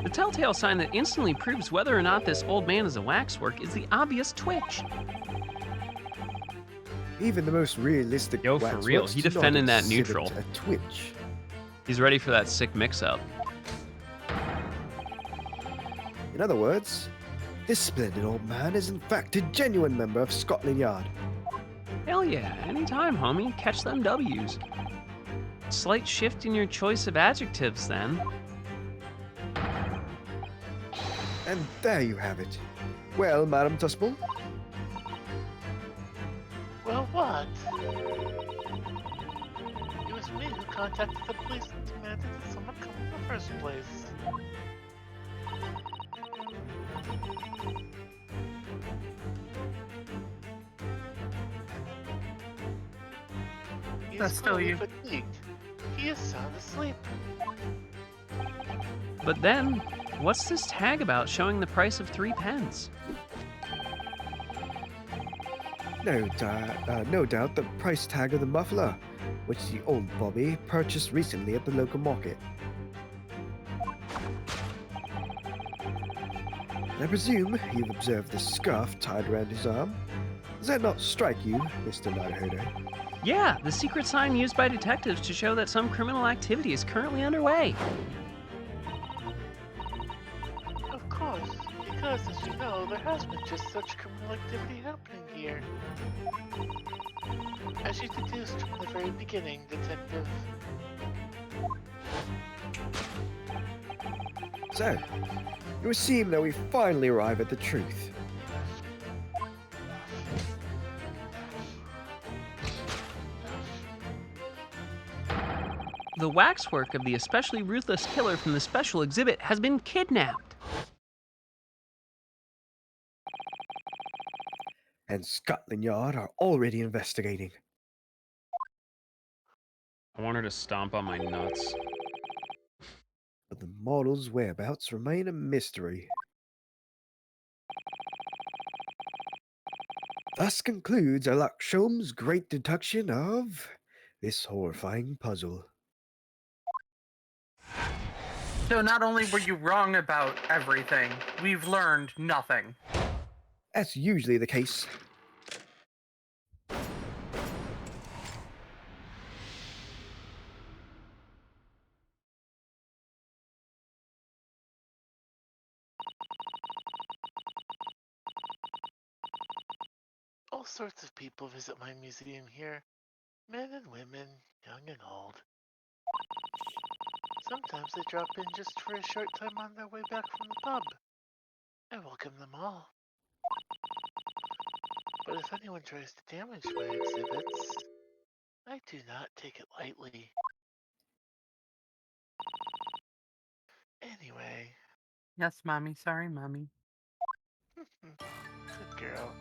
The telltale sign that instantly proves whether or not this old man is a waxwork is the obvious twitch. Even the most realistic Yo, for real, waxworks he do not defending that exhibit neutral. a twitch. He's ready for that sick mix-up. In other words, this splendid old man is in fact a genuine member of Scotland Yard. Hell yeah, anytime, homie. Catch them W's. Slight shift in your choice of adjectives, then. And there you have it. Well, Madam Tuspel, Well, what? It was me who contacted the police and demanded that someone come in the first place. He That's is still clearly you. fatigued. He is sound asleep. But then, what's this tag about showing the price of 3 pence? no doubt the price tag of the muffler, which the old Bobby purchased recently at the local market. I presume you've observed the scarf tied around his arm. Does that not strike you, Mr. Nighthorder? Yeah, the secret sign used by detectives to show that some criminal activity is currently underway. Of course, because as you know, there has been just such criminal activity happening here. here. As you deduced from the very beginning, Detective. So, it would seem that we finally arrive at the truth. The waxwork of the especially ruthless killer from the special exhibit has been kidnapped. And Scotland Yard are already investigating. I want her to stomp on my nuts. But the model's whereabouts remain a mystery. Thus concludes Sholmes' great deduction of this horrifying puzzle. So not only were you wrong about everything, we've learned nothing. That's usually the case. All sorts of people visit my museum here. Men and women, young and old. Sometimes they drop in just for a short time on their way back from the pub. I welcome them all. But if anyone tries to damage my exhibits, I do not take it lightly. Anyway, Yes, Mommy. Sorry, Mommy. good girl.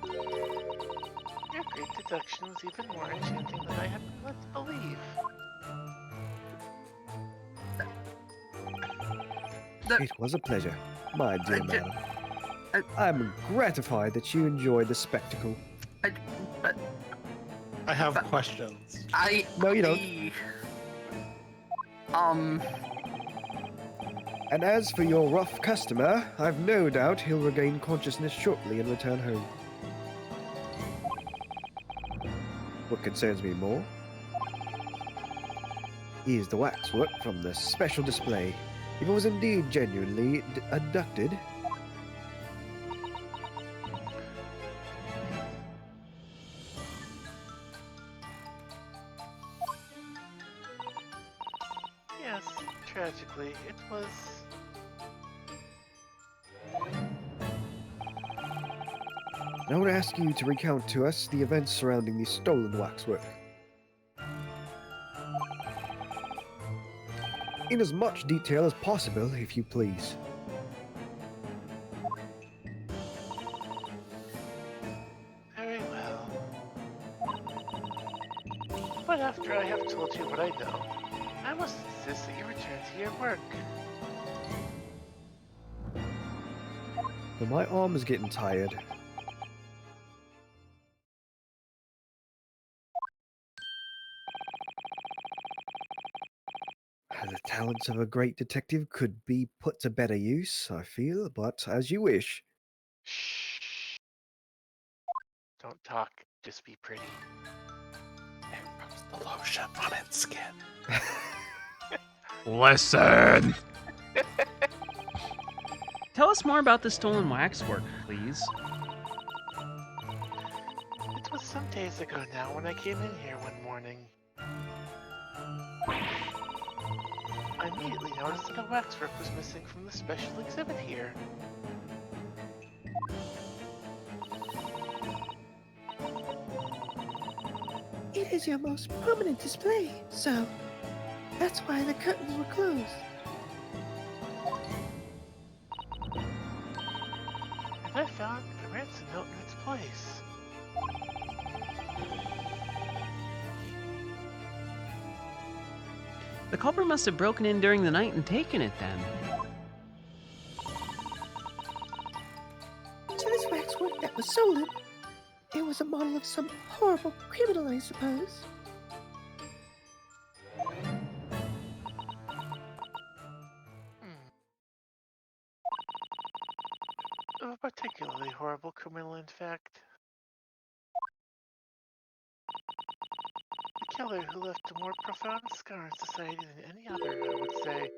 Your great deduction was even more enchanting than I had been led to believe. It was a pleasure, my dear I ju- madam. I- I'm gratified that you enjoyed the spectacle. But I have questions. No, you don't. And as for your rough customer, I've no doubt he'll regain consciousness shortly and return home. What concerns me more is the waxwork from the special display. If it was indeed genuinely abducted, Yes, tragically, it was. I would ask you to recount to us the events surrounding the stolen waxwork. In as much detail as possible, if you please. Very well. But after I have told you what I know, I must insist that you return to your work. But my arm is getting tired. The talents of a great detective could be put to better use, I feel, but as you wish. Shh. Don't talk, just be pretty. It rubs the lotion on its skin. Listen! Tell us more about the stolen waxwork, please. It was some days ago now when I came in here one morning. I immediately noticed that a waxwork was missing from the special exhibit here. It is your most prominent display, so that's why the curtains were closed. And I found a ransom note in its place. The culprit must have broken in during the night and taken it then. To this waxwork that was stolen, it was a model of some horrible criminal, I suppose. A particularly horrible criminal, in fact. A killer who left a more profound scar in society than any other, I would say.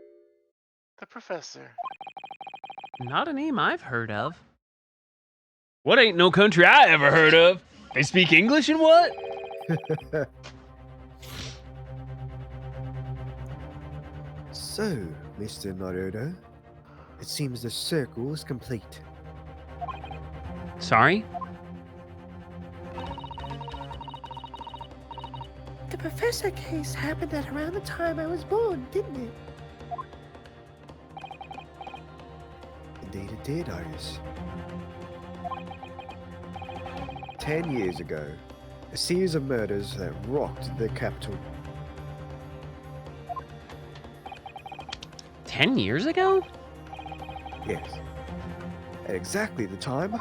The professor. Not a name I've heard of. What ain't no country I ever heard of? They speak English and what? So, Mr. Naruto, it seems the circle is complete. Sorry? The professor case happened at around the time I was born, didn't it? Indeed it did, Iris. 10 years ago, a series of murders that rocked the capital. 10 years ago? Yes. At exactly the time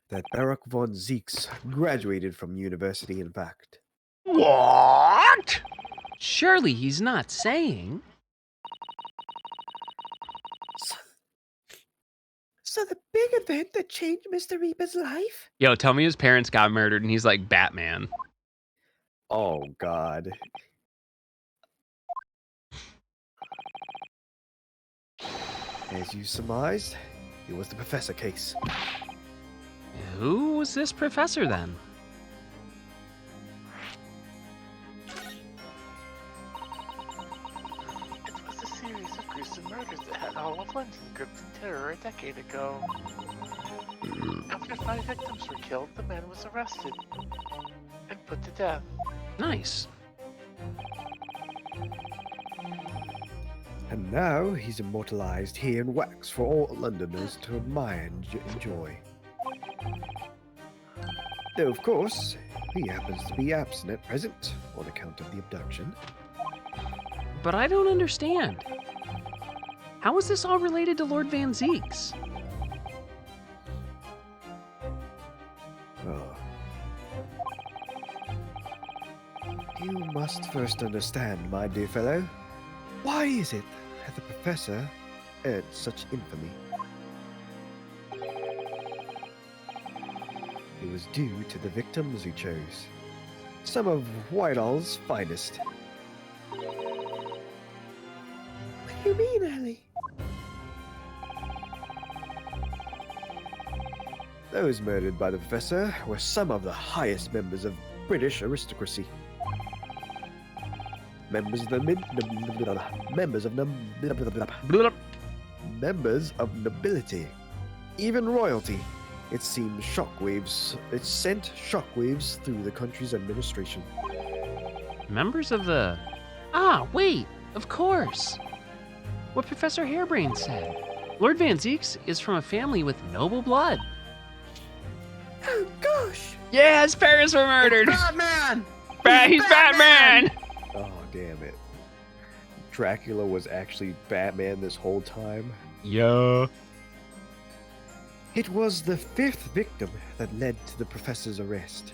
that Baruch von Zieks graduated from university, in fact. What? Surely he's not saying. So the big event that changed Mr. Reaper's life? Yo, tell me his parents got murdered and he's like Batman. Oh, God. As you surmised, it was the professor case. Who was this professor then? It was a series of gruesome murders that had all of London gripped in terror a decade ago. After 5 victims were killed, the man was arrested and put to death. Nice. And now he's immortalized here in wax for all Londoners to admire and enjoy. Though, of course, he happens to be absent at present on account of the abduction. But I don't understand. How is this all related to Lord Van Zieks? Oh. You must first understand, my dear fellow. Why is it that the professor earned such infamy? It was due to the victims he chose. Some of Whitehall's finest. What do you mean, Ellie? Those murdered by the professor were some of the highest members of British aristocracy. Members of nobility, even royalty. It sent shockwaves through the country's administration. Members of the... Ah, wait, of course. What Professor Harebrain said. Lord Van Zieks is from a family with noble blood. Oh gosh! Yeah, his parents were murdered. Batman! He's Batman! Oh, damn it. Dracula was actually Batman this whole time? Yeah. It was the 5th victim that led to the professor's arrest.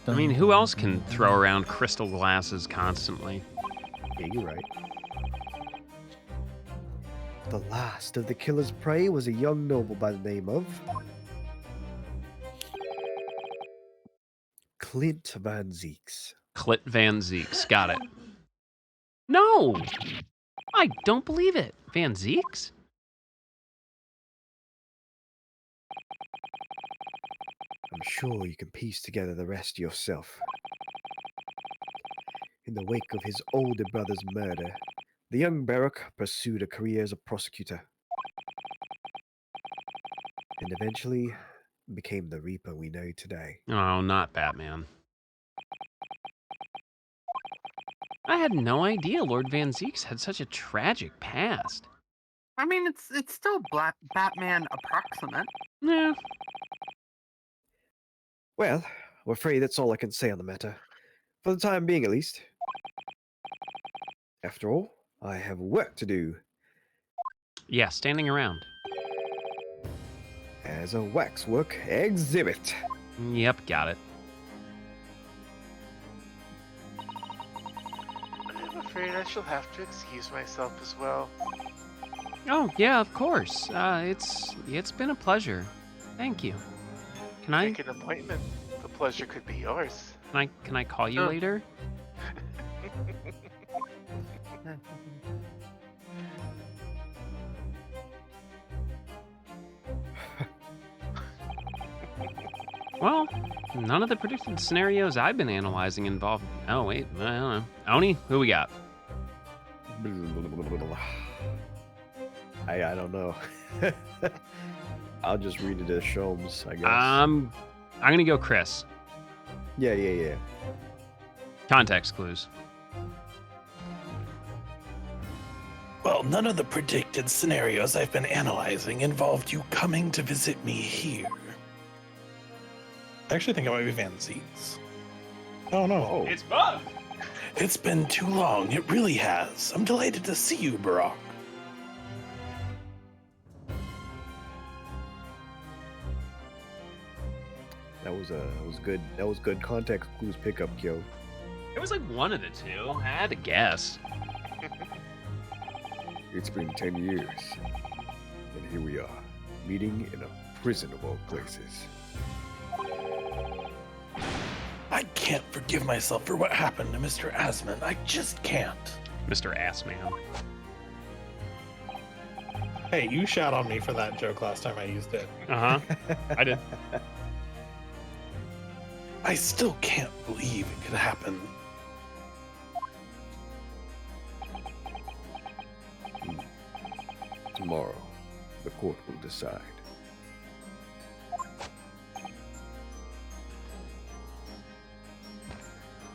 I mean, who else can throw around crystal glasses constantly? Yeah, you're right. The last of the killer's prey was a young noble by the name of Clint Van Zieks. Clit Van Zieks, got it. No! I don't believe it. Van Zieks? I'm sure you can piece together the rest yourself. In the wake of his older brother's murder, the young Baruch pursued a career as a prosecutor, and eventually became the Reaper we know today. Oh, not Batman. I had no idea Lord Van Zieks had such a tragic past. I mean, it's still Batman approximate. Yeah. Well, I'm afraid that's all I can say on the matter. For the time being, at least. After all, I have work to do Yeah, standing around. as a waxwork exhibit. Yep, got it. I'm afraid I shall have to excuse myself as well. Oh, yeah, of course. It's been a pleasure. Thank you. Can I Make an appointment. The pleasure could be yours. can I call you Sure. later? Well, none of the predicted scenarios I've been analyzing involve. Oh, wait. I don't know. Oni, who we got? I don't know. I'll just read it as Sholmes, I guess. I'm going to go Chris. Yeah. Context clues. Well, none of the predicted scenarios I've been analyzing involved you coming to visit me here. I actually think it might be fantasies. Oh no. Oh, It's Bug! It's been too long, it really has. I'm delighted to see you, Barack. that was good. That was good context clues pickup, Kyo. It was like one of the two. I had to guess. It's been 10 years, and here we are, meeting in a prison of all places. I can't forgive myself for what happened to Mr. Asman. I just can't. Mr. Assman. Hey, you shot on me for that joke last time I used it. Uh huh. I did. I still can't believe it could happen. Tomorrow, the court will decide.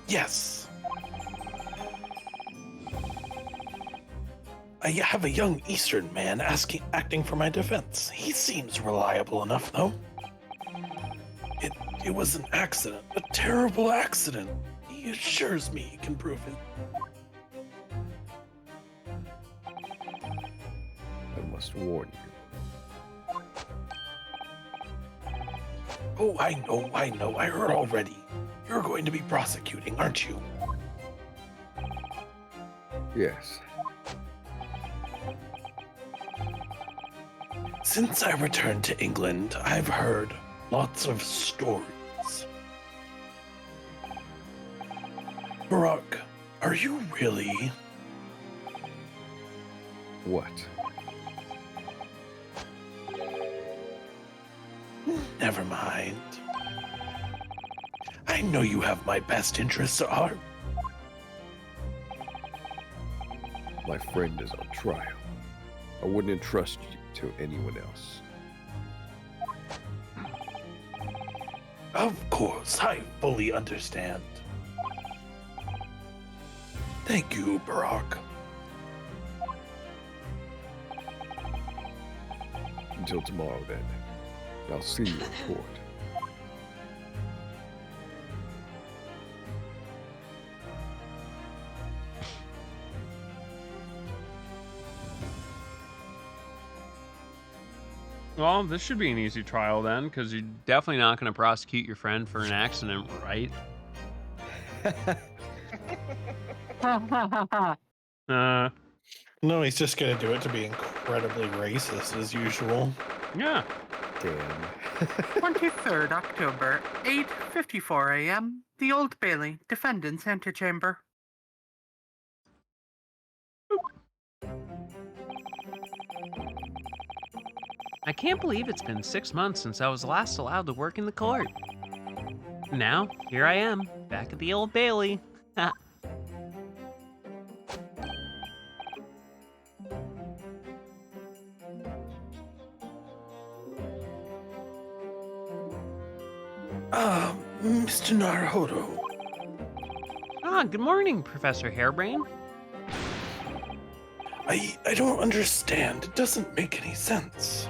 Yes. I have a young Eastern man acting for my defense. He seems reliable enough, though. It was an accident, a terrible accident. He assures me he can prove it. I must warn you. Oh, I know. I heard already. You're going to be prosecuting, aren't you? Yes, Since I returned to England, I've heard lots of stories. Barack, are you really? what? Never mind. I know you have my best interests at heart. My friend is on trial. I wouldn't entrust you to anyone else. Of course, I fully understand. Thank you, Barack. Until tomorrow, then. I'll see you in court. Well, this should be an easy trial then, because you're definitely not going to prosecute your friend for an accident, right? No, he's just gonna do it to be incredibly racist as usual. Yeah. Damn. 23rd October, 8:54 a.m. The Old Bailey, Defendant's Antechamber. I can't believe it's been 6 months since I was last allowed to work in the court. Now, here I am, back at the Old Bailey. Mr. Naruhodo. Good morning, Professor Hairbrain. I don't understand. It doesn't make any sense.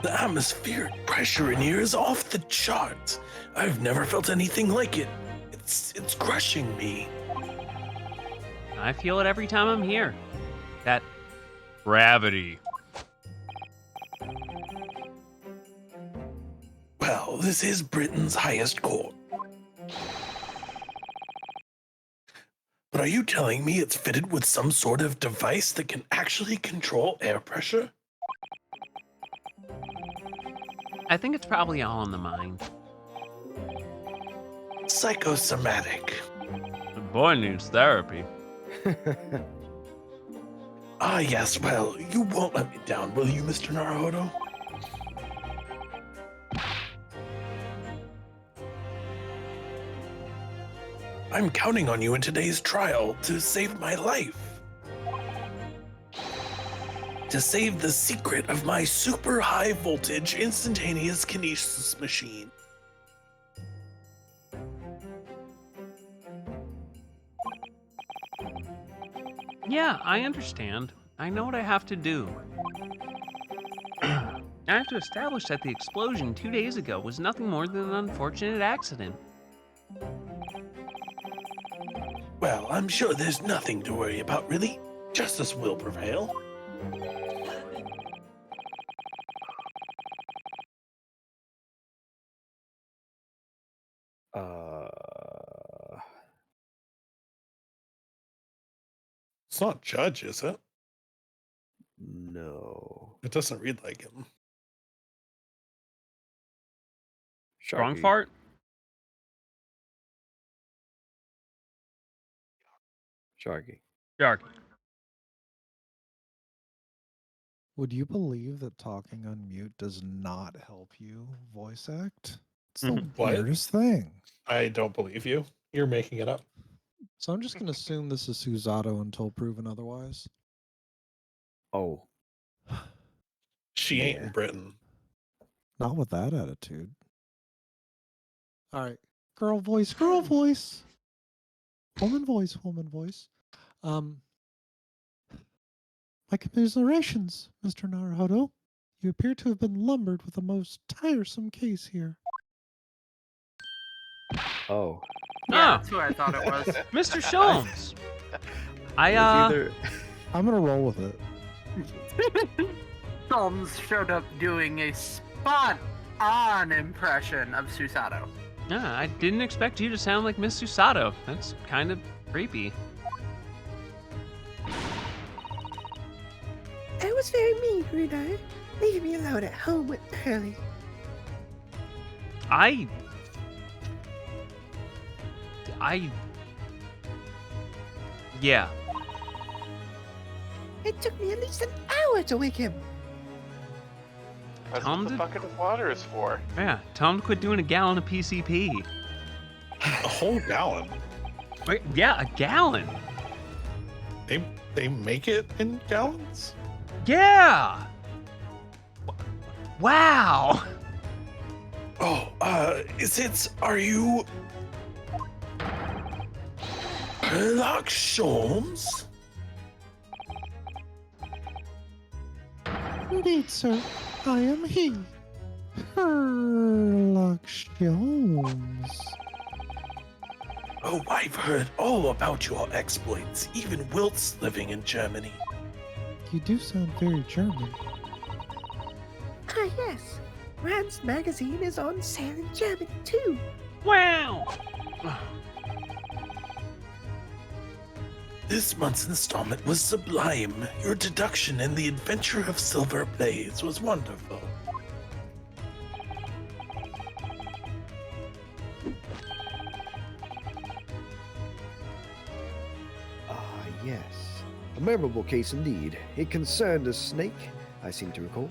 The atmospheric pressure in here is off the charts. I've never felt anything like it. It's crushing me. I feel it every time I'm here. That gravity. Well, this is Britain's highest court. But are you telling me it's fitted with some sort of device that can actually control air pressure? I think it's probably all in the mind. Psychosomatic. The boy needs therapy. Ah, yes, well, you won't let me down, will you, Mr. Naruhodo? I'm counting on you in today's trial to save my life. To save the secret of my super high voltage instantaneous kinesis machine. Yeah, I understand. I know what I have to do. I have to establish that the explosion 2 days ago was nothing more than an unfortunate accident. Well, I'm sure there's nothing to worry about, really. Justice will prevail. It's not Judge, is it? No. It doesn't read like him. Strong Sharky. fart? Sharky. Shark. Would you believe that talking on mute does not help you voice act? It's the What? weirdest thing. I don't believe you. You're making it up. So I'm just going to assume this is Susato until proven otherwise. Oh. She ain't Yeah. in Britain. Not with that attitude. All right. Girl voice, girl voice. Woman voice, woman voice. My commiserations, Mr. Naruhodo. You appear to have been lumbered with a most tiresome case here. Oh. Yeah, Oh. that's who I thought it was. Mr. Sholmes. I It's either I'm going to roll with it. Sholmes showed up doing a spot-on impression of Susato. Yeah, I didn't expect you to sound like Miss Susato. That's kind of creepy. That was very mean, Renard. Leave me alone at home with Hurley. I yeah. It took me at least an hour to wake him. That's Tom what the did- bucket of water is for. Yeah, tell him to quit doing a gallon of PCP. A whole gallon. Wait, yeah, a gallon. They make it in gallons? Yeah. Wow. Oh, are you... Sherlock Sholmes? Indeed, sir. I am he. Sherlock Sholmes. Oh, I've heard all about your exploits, even whilst living in Germany. You do sound very German. Ah, yes. Rand's magazine is on sale in Germany, too. Wow. This month's installment was sublime. Your deduction in The Adventure of Silver Blaze was wonderful. Ah, yes. A memorable case indeed. It concerned a snake, I seem to recall.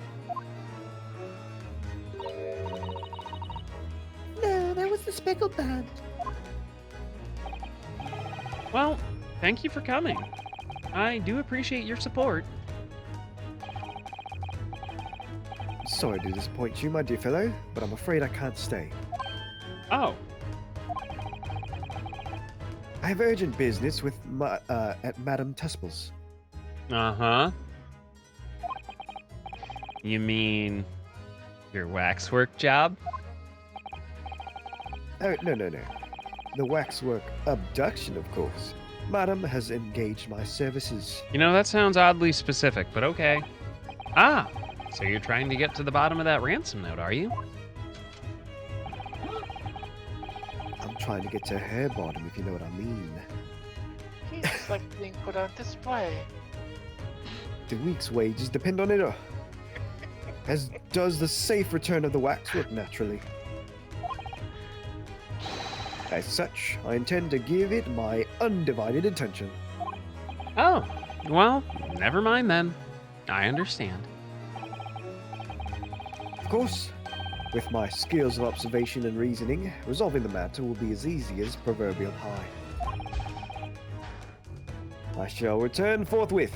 No, that was the speckled band. Well, thank you for coming. I do appreciate your support. Sorry to disappoint you, my dear fellow, but I'm afraid I can't stay. Oh, I have urgent business with at Madame Tespel's. uh-huh. You mean your waxwork job? Oh, no. The waxwork abduction, of course. Madame has engaged my services. You know, that sounds oddly specific, but okay. Ah, so you're trying to get to the bottom of that ransom note, are you? I'm trying to get to her bottom, if you know what I mean. He's like being put on display. The week's wages depend on it, as does the safe return of the waxwork, naturally. As such, I intend to give it my undivided attention. Oh, well, never mind then. I understand. Of course, with my skills of observation and reasoning, resolving the matter will be as easy as proverbial pie. I shall return forthwith.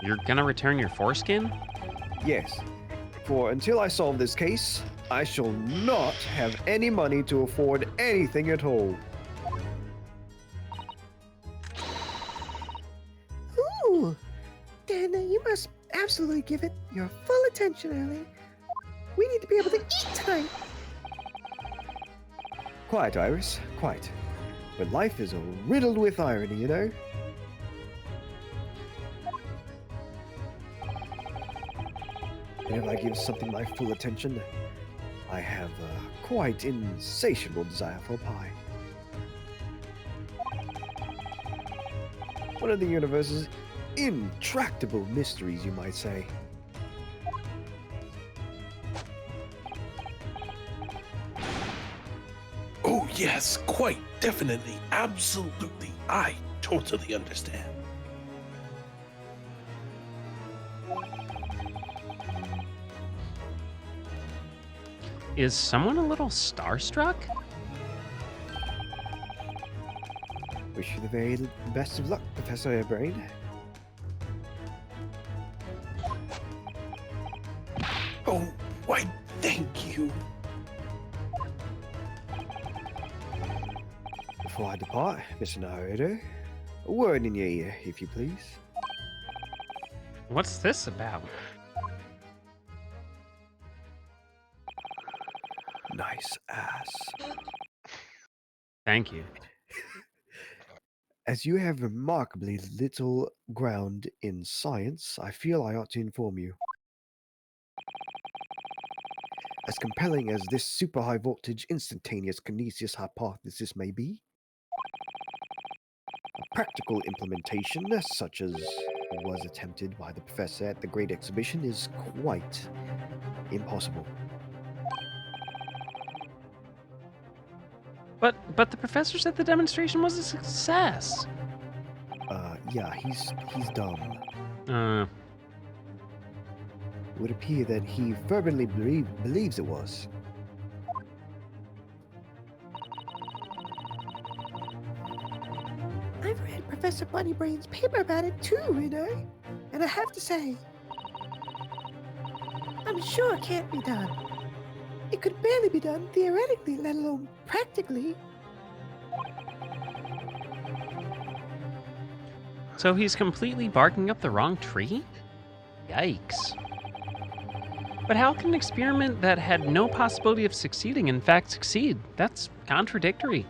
You're gonna return your foreskin? Yes, for until I solve this case, I shall not have any money to afford anything at all. Ooh, then you must absolutely give it your full attention, Ellie. We need to be able to eat tonight. Quite, Iris, quite. But life is riddled with irony, you know? And if I give something my full attention, I have a quite insatiable desire for pie. One of the universe's intractable mysteries, you might say. Oh, yes, quite definitely, absolutely. I totally understand. Is someone a little starstruck? Wish you the very best of luck, Professor Airbrain. Oh, why, thank you. Before I depart, Mr. Naruto, a word in your ear, if you please. What's this about? Nice ass. Thank you. As you have remarkably little ground in science, I feel I ought to inform you. As compelling as this super high voltage instantaneous kinesis hypothesis may be, a practical implementation, such as was attempted by the professor at the Great Exhibition, is quite impossible. But the professor said the demonstration was a success. Yeah, he's dumb. Uh, It would appear that he fervently believes it was. I've read Professor Bunnybrain's paper about it too, you know? And I have to say, I'm sure it can't be done. It could barely be done theoretically, let alone practically. so he's completely barking up the wrong tree? Yikes. But how can an experiment that had no possibility of succeeding in fact succeed? That's contradictory.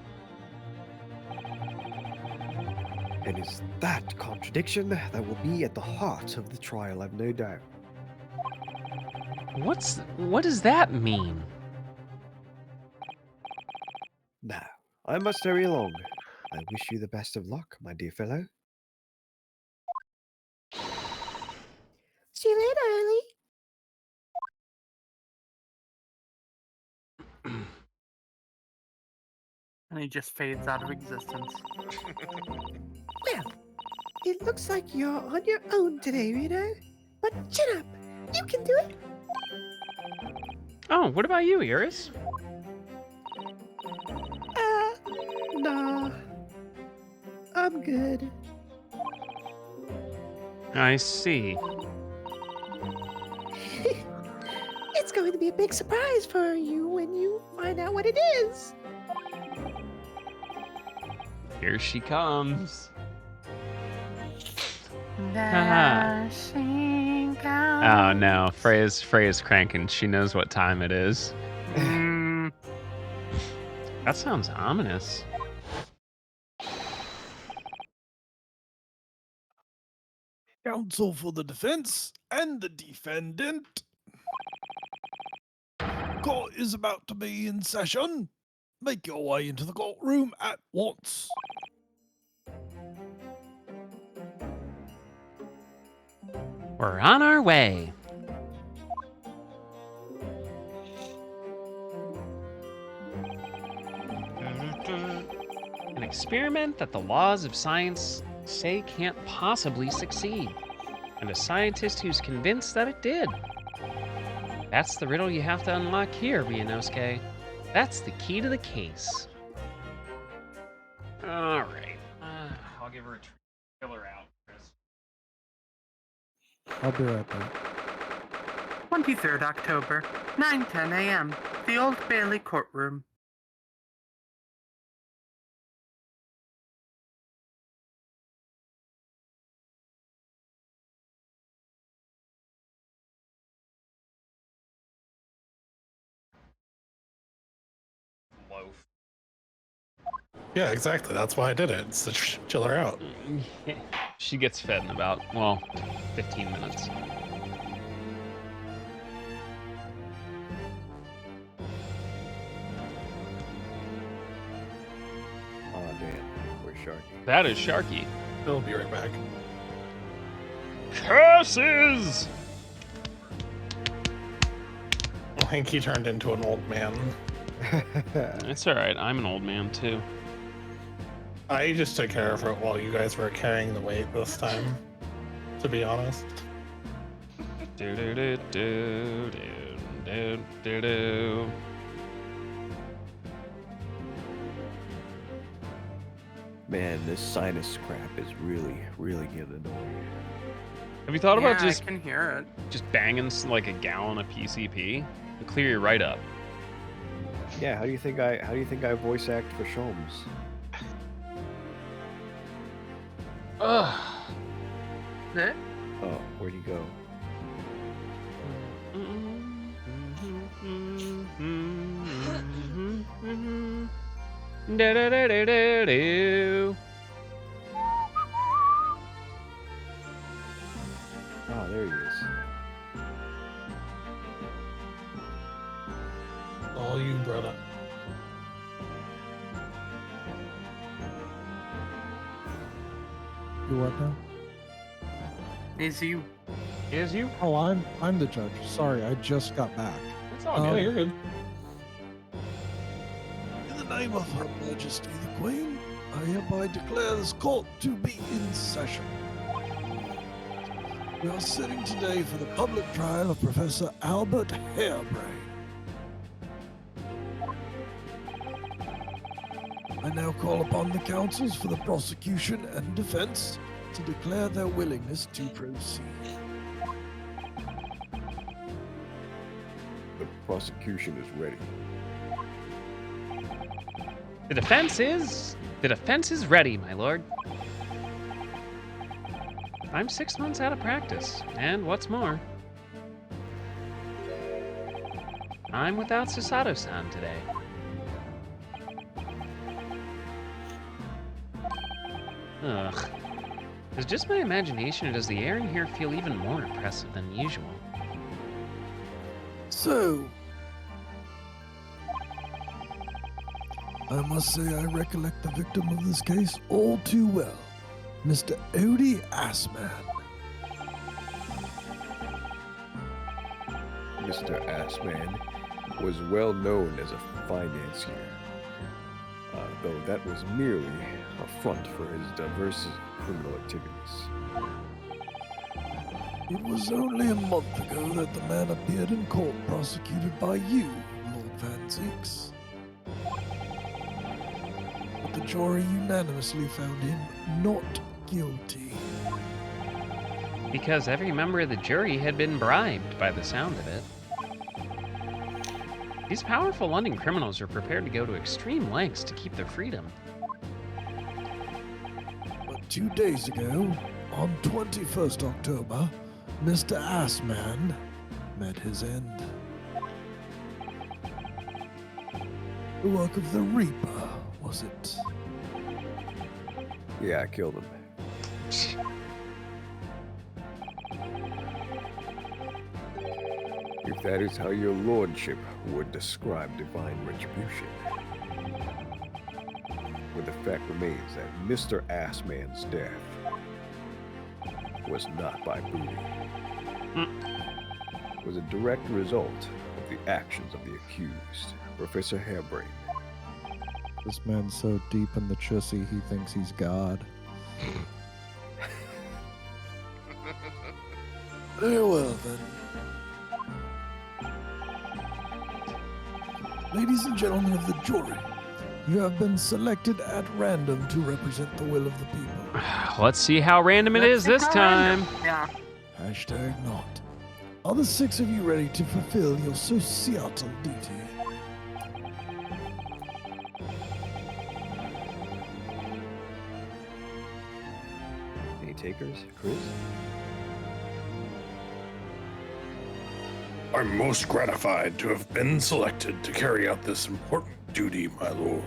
And it's that contradiction that will be at the heart of the trial, I've no doubt. What does that mean? Now, I must hurry along. I wish you the best of luck, my dear fellow. See you later, Ellie. And he just fades out of existence. Well, it looks like you're on your own today, Rito. But chin up. You can do it. Oh, what about you, Iris? Nah. I'm good. I see. It's going to be a big surprise for you when you find out what it is. Here she comes. There she goes. Oh no, Freya's cranking. She knows what time it is. Mm, That sounds ominous. Counsel for the defense and the defendant. Court is about to be in session. Make your way into the courtroom at once. We're on our way. An experiment that the laws of science say can't possibly succeed. And a scientist who's convinced that it did. That's the riddle you have to unlock here, Ryunosuke. That's the key to the case. All right. I'll give her a try. Fill her out, Chris. I'll be right back. 23rd October, 9:10 a.m. The Old Bailey Courtroom. Loaf. Yeah, exactly. That's why I did it. It's to chill her out. She gets fed in about, well, 15 minutes. Oh damn, where's Sharky? That is Sharky. He'll be right back. Curses! I think he turned into an old man. It's alright, I'm an old man too. I just took care of it while you guys were carrying the weight this time, to be honest. Do do do do do do do. Man, this sinus crap is really, really getting annoying. Have you thought about Yeah, just I can hear it. banging like a gallon of PCP to clear you right up? Yeah, how do you think I voice act for Sholmes? Ugh. Eh? Oh, where'd he go? Da da da da da do. Oh, there he is. All you, brother. You what now? Is you. Is you? Oh, I'm the judge. Sorry, I just got back. It's all Oh, good. you're good. In the name of Her Majesty the Queen, I hereby declare this court to be in session. We are sitting today for the public trial of Professor Albert Harebrain. I now call upon the counsels for the prosecution and defense to declare their willingness to proceed. The prosecution is ready. The defense is ready, my lord. I'm 6 months out of practice, and what's more, I'm without Susato-san today. Ugh. Is it just my imagination, or does the air in here feel even more oppressive than usual? So, I must say I recollect the victim of this case all too well, Mr. Odie Assman. Mr. Assman was well known as a financier, though that was merely a front for his diverse criminal activities. It was only a month ago that the man appeared in court prosecuted by you, Lord Van Zeeks. But the jury unanimously found him not guilty. Because every member of the jury had been bribed by the sound of it. These powerful London criminals are prepared to go to extreme lengths to keep their freedom. But 2 days ago, on 21st October, Mr. Assman met his end. The work of the Reaper, was it? Yeah, I killed him. If that is how your lordship would describe divine retribution. But the fact remains that Mr. Assman's death was not by booty. It was a direct result of the actions of the accused, Professor Harebrain. This man's so deep in the chussy he thinks he's God. Very well then. Ladies and gentlemen of the jury, You have been selected at random to represent the will of the people. Let's see how random it is this time. Yeah. Hashtag not. Are the 6 of you ready to fulfill your societal duty? Any takers? Chris? I'm most gratified to have been selected to carry out this important duty, my lord.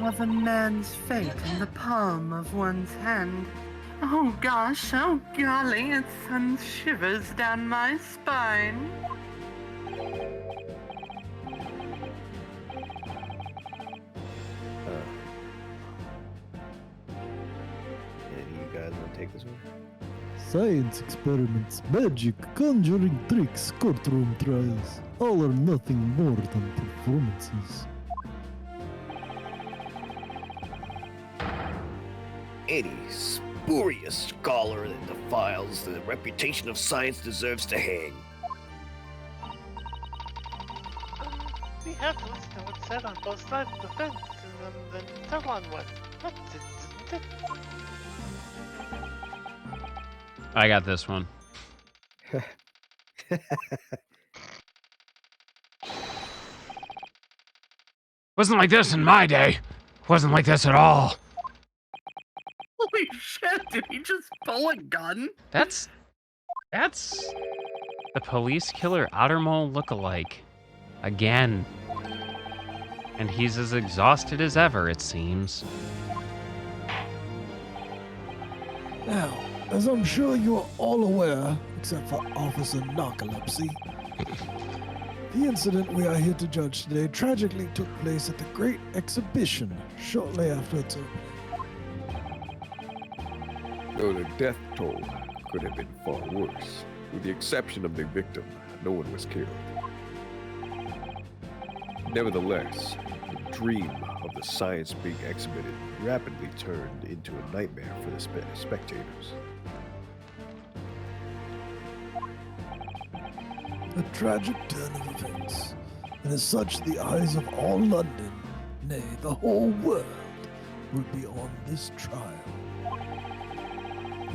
Of a man's fate in the palm of one's hand. Oh gosh, oh golly, it sends shivers down my spine. Any of you guys want to take this one? Science experiments, magic, conjuring tricks, courtroom trials. All are nothing more than performances. Any spurious scholar that defiles the reputation of science deserves to hang. We have to listen to what's said on both sides of the fence and then tell on one. That's it, isn't it? I got this one. Wasn't like this in my day. Wasn't like this at all. Holy shit, did he just pull a gun? That's the police killer Ottermole lookalike. Again. And he's as exhausted as ever, it seems. Now, as I'm sure you are all aware, except for Officer Narcolepsy, the incident we are here to judge today tragically took place at the Great Exhibition shortly after its opening. Though the death toll could have been far worse. With the exception of the victim, no one was killed. Nevertheless, the dream of the science being exhibited rapidly turned into a nightmare for the spectators. A tragic turn of events, and as such the eyes of all London, nay, the whole world, will be on this trial.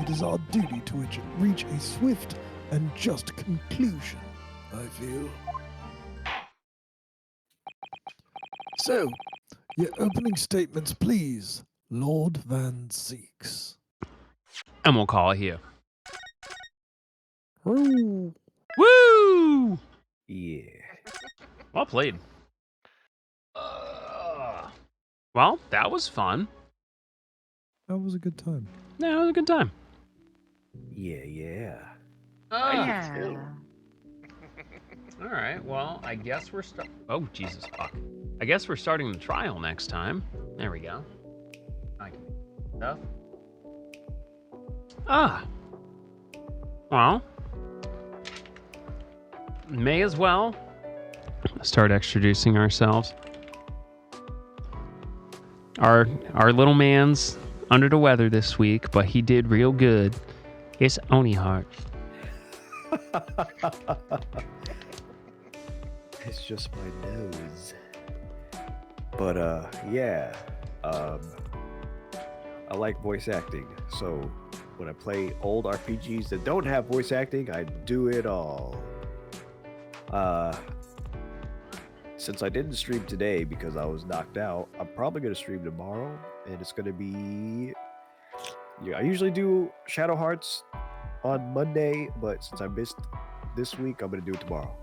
It is our duty to reach a swift and just conclusion, I feel. So, your opening statements, please, Lord Van Zeeks. And we'll call it here. Ooh. Woo! Yeah. Well played. Well, that was fun. That was a good time. Yeah, it was a good time. Yeah. Yeah. All right. Well, I guess we're Oh, Jesus fuck. I guess we're starting the trial next time. There we go. I can stuff. Well, may as well start introducing ourselves. Our little man's under the weather this week, but he did real good. It's Oni Heart. It's just my nose. But yeah. I like voice acting, so when I play old RPGs that don't have voice acting, I do it all. Since I didn't stream today because I was knocked out, I'm probably gonna stream tomorrow, and it's gonna be. Yeah, I usually do Shadow Hearts on Monday, but since I missed this week, I'm gonna do it tomorrow.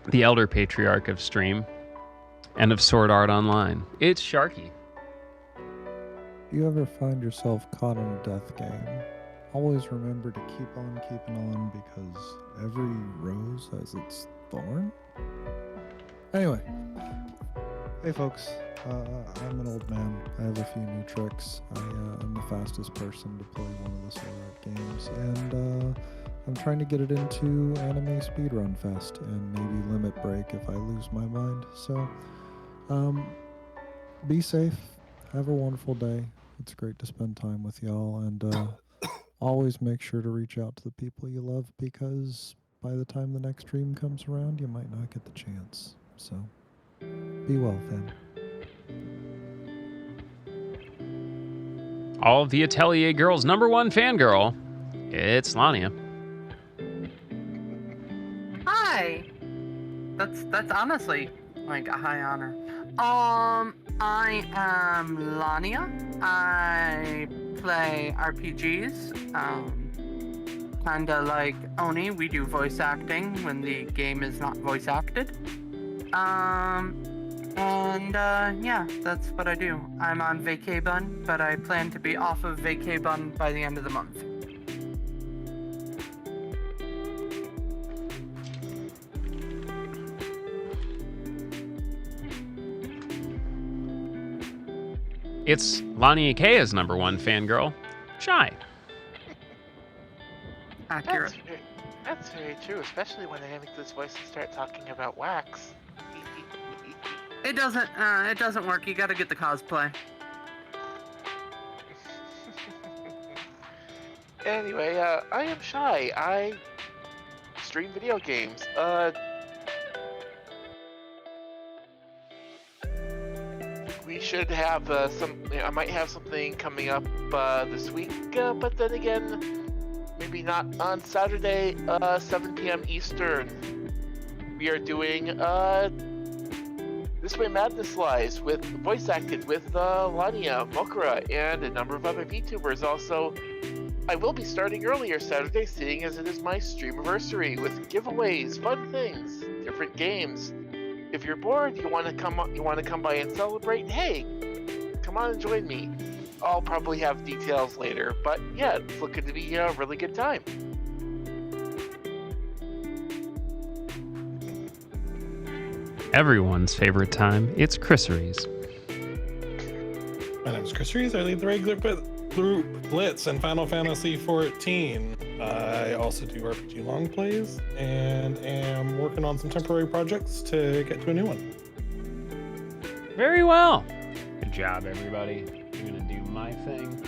The elder patriarch of stream and of Sword Art Online. It's Sharky. If you ever find yourself caught in a death game, always remember to keep on keeping on because every rose has its thorn. Anyway, hey folks, I'm an old man. I have a few new tricks. I'm the fastest person to play one of the Sword Art games, and I'm trying to get it into Anime Speedrun Fest and maybe Limit Break if I lose my mind. So, be safe. Have a wonderful day. It's great to spend time with y'all, and always make sure to reach out to the people you love, because by the time the next stream comes around, you might not get the chance. So, be well, fam. All of the Atelier Girls' #1 fangirl, it's Lania. Hi. That's honestly like a high honor. I am Lania. I play RPGs. Kinda like Oni, we do voice acting when the game is not voice acted. Yeah, that's what I do. I'm on vacay bun, but I plan to be off of vacay bun by the end of the month. It's Lani Ikea's #1 fangirl, Shy. Accurate. That's very true, especially when I make this voice and start talking about wax. It doesn't work. You gotta get the cosplay. Anyway, I am Shy. I stream video games. We should have I might have something coming up this week, but then again, maybe not on Saturday, 7 p.m. Eastern. We are doing This Way Madness Lies with voice acted with Lania, Mokra, and a number of other VTubers. Also, I will be starting earlier Saturday, seeing as it is my streamiversary, with giveaways, fun things, different games. If you're bored, you want to come by and celebrate, hey, come on and join me. I'll probably have details later, but yeah, it's looking to be a really good time. Everyone's favorite time, it's Chrisseries. My name is Chris Rees. I lead the regular group Blitz and Final Fantasy XIV. I also do RPG long plays and am working on some temporary projects to get to a new one. Very well. Good job, everybody. I'm gonna do my thing.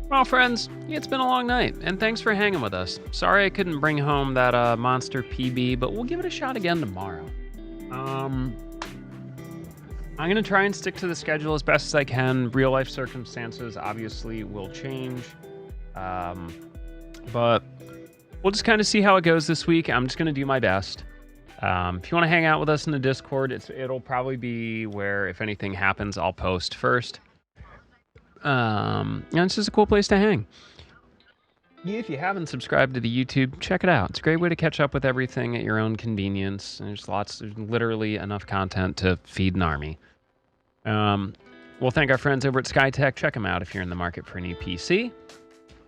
Well, friends, it's been a long night, and thanks for hanging with us. Sorry I couldn't bring home that monster PB, but we'll give it a shot again tomorrow. I'm gonna try and stick to the schedule as best as I can. Real life circumstances obviously will change, but we'll just kind of see how it goes this week. I'm just gonna do my best. If you want to hang out with us in the Discord, it'll probably be where, if anything happens, I'll post first. And it's just a cool place to hang. If you haven't subscribed to the YouTube, check it out. It's a great way to catch up with everything at your own convenience. There's literally enough content to feed an army. We'll thank our friends over at SkyTech. Check them out if you're in the market for a new PC.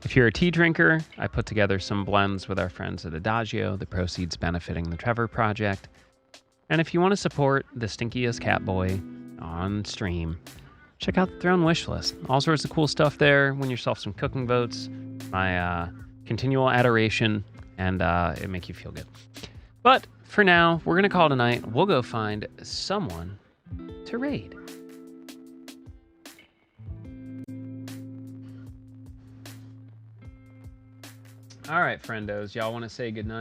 If you're a tea drinker, I put together some blends with our friends at Adagio, the proceeds benefiting the Trevor Project. And if you want to support the stinkiest cat boy on stream, check out the Throne wish list. All sorts of cool stuff there. Win yourself some cooking votes, my continual adoration, and it make you feel good. But for now, we're going to call tonight. We'll go find someone to raid. All right, friendos. Y'all want to say goodnight?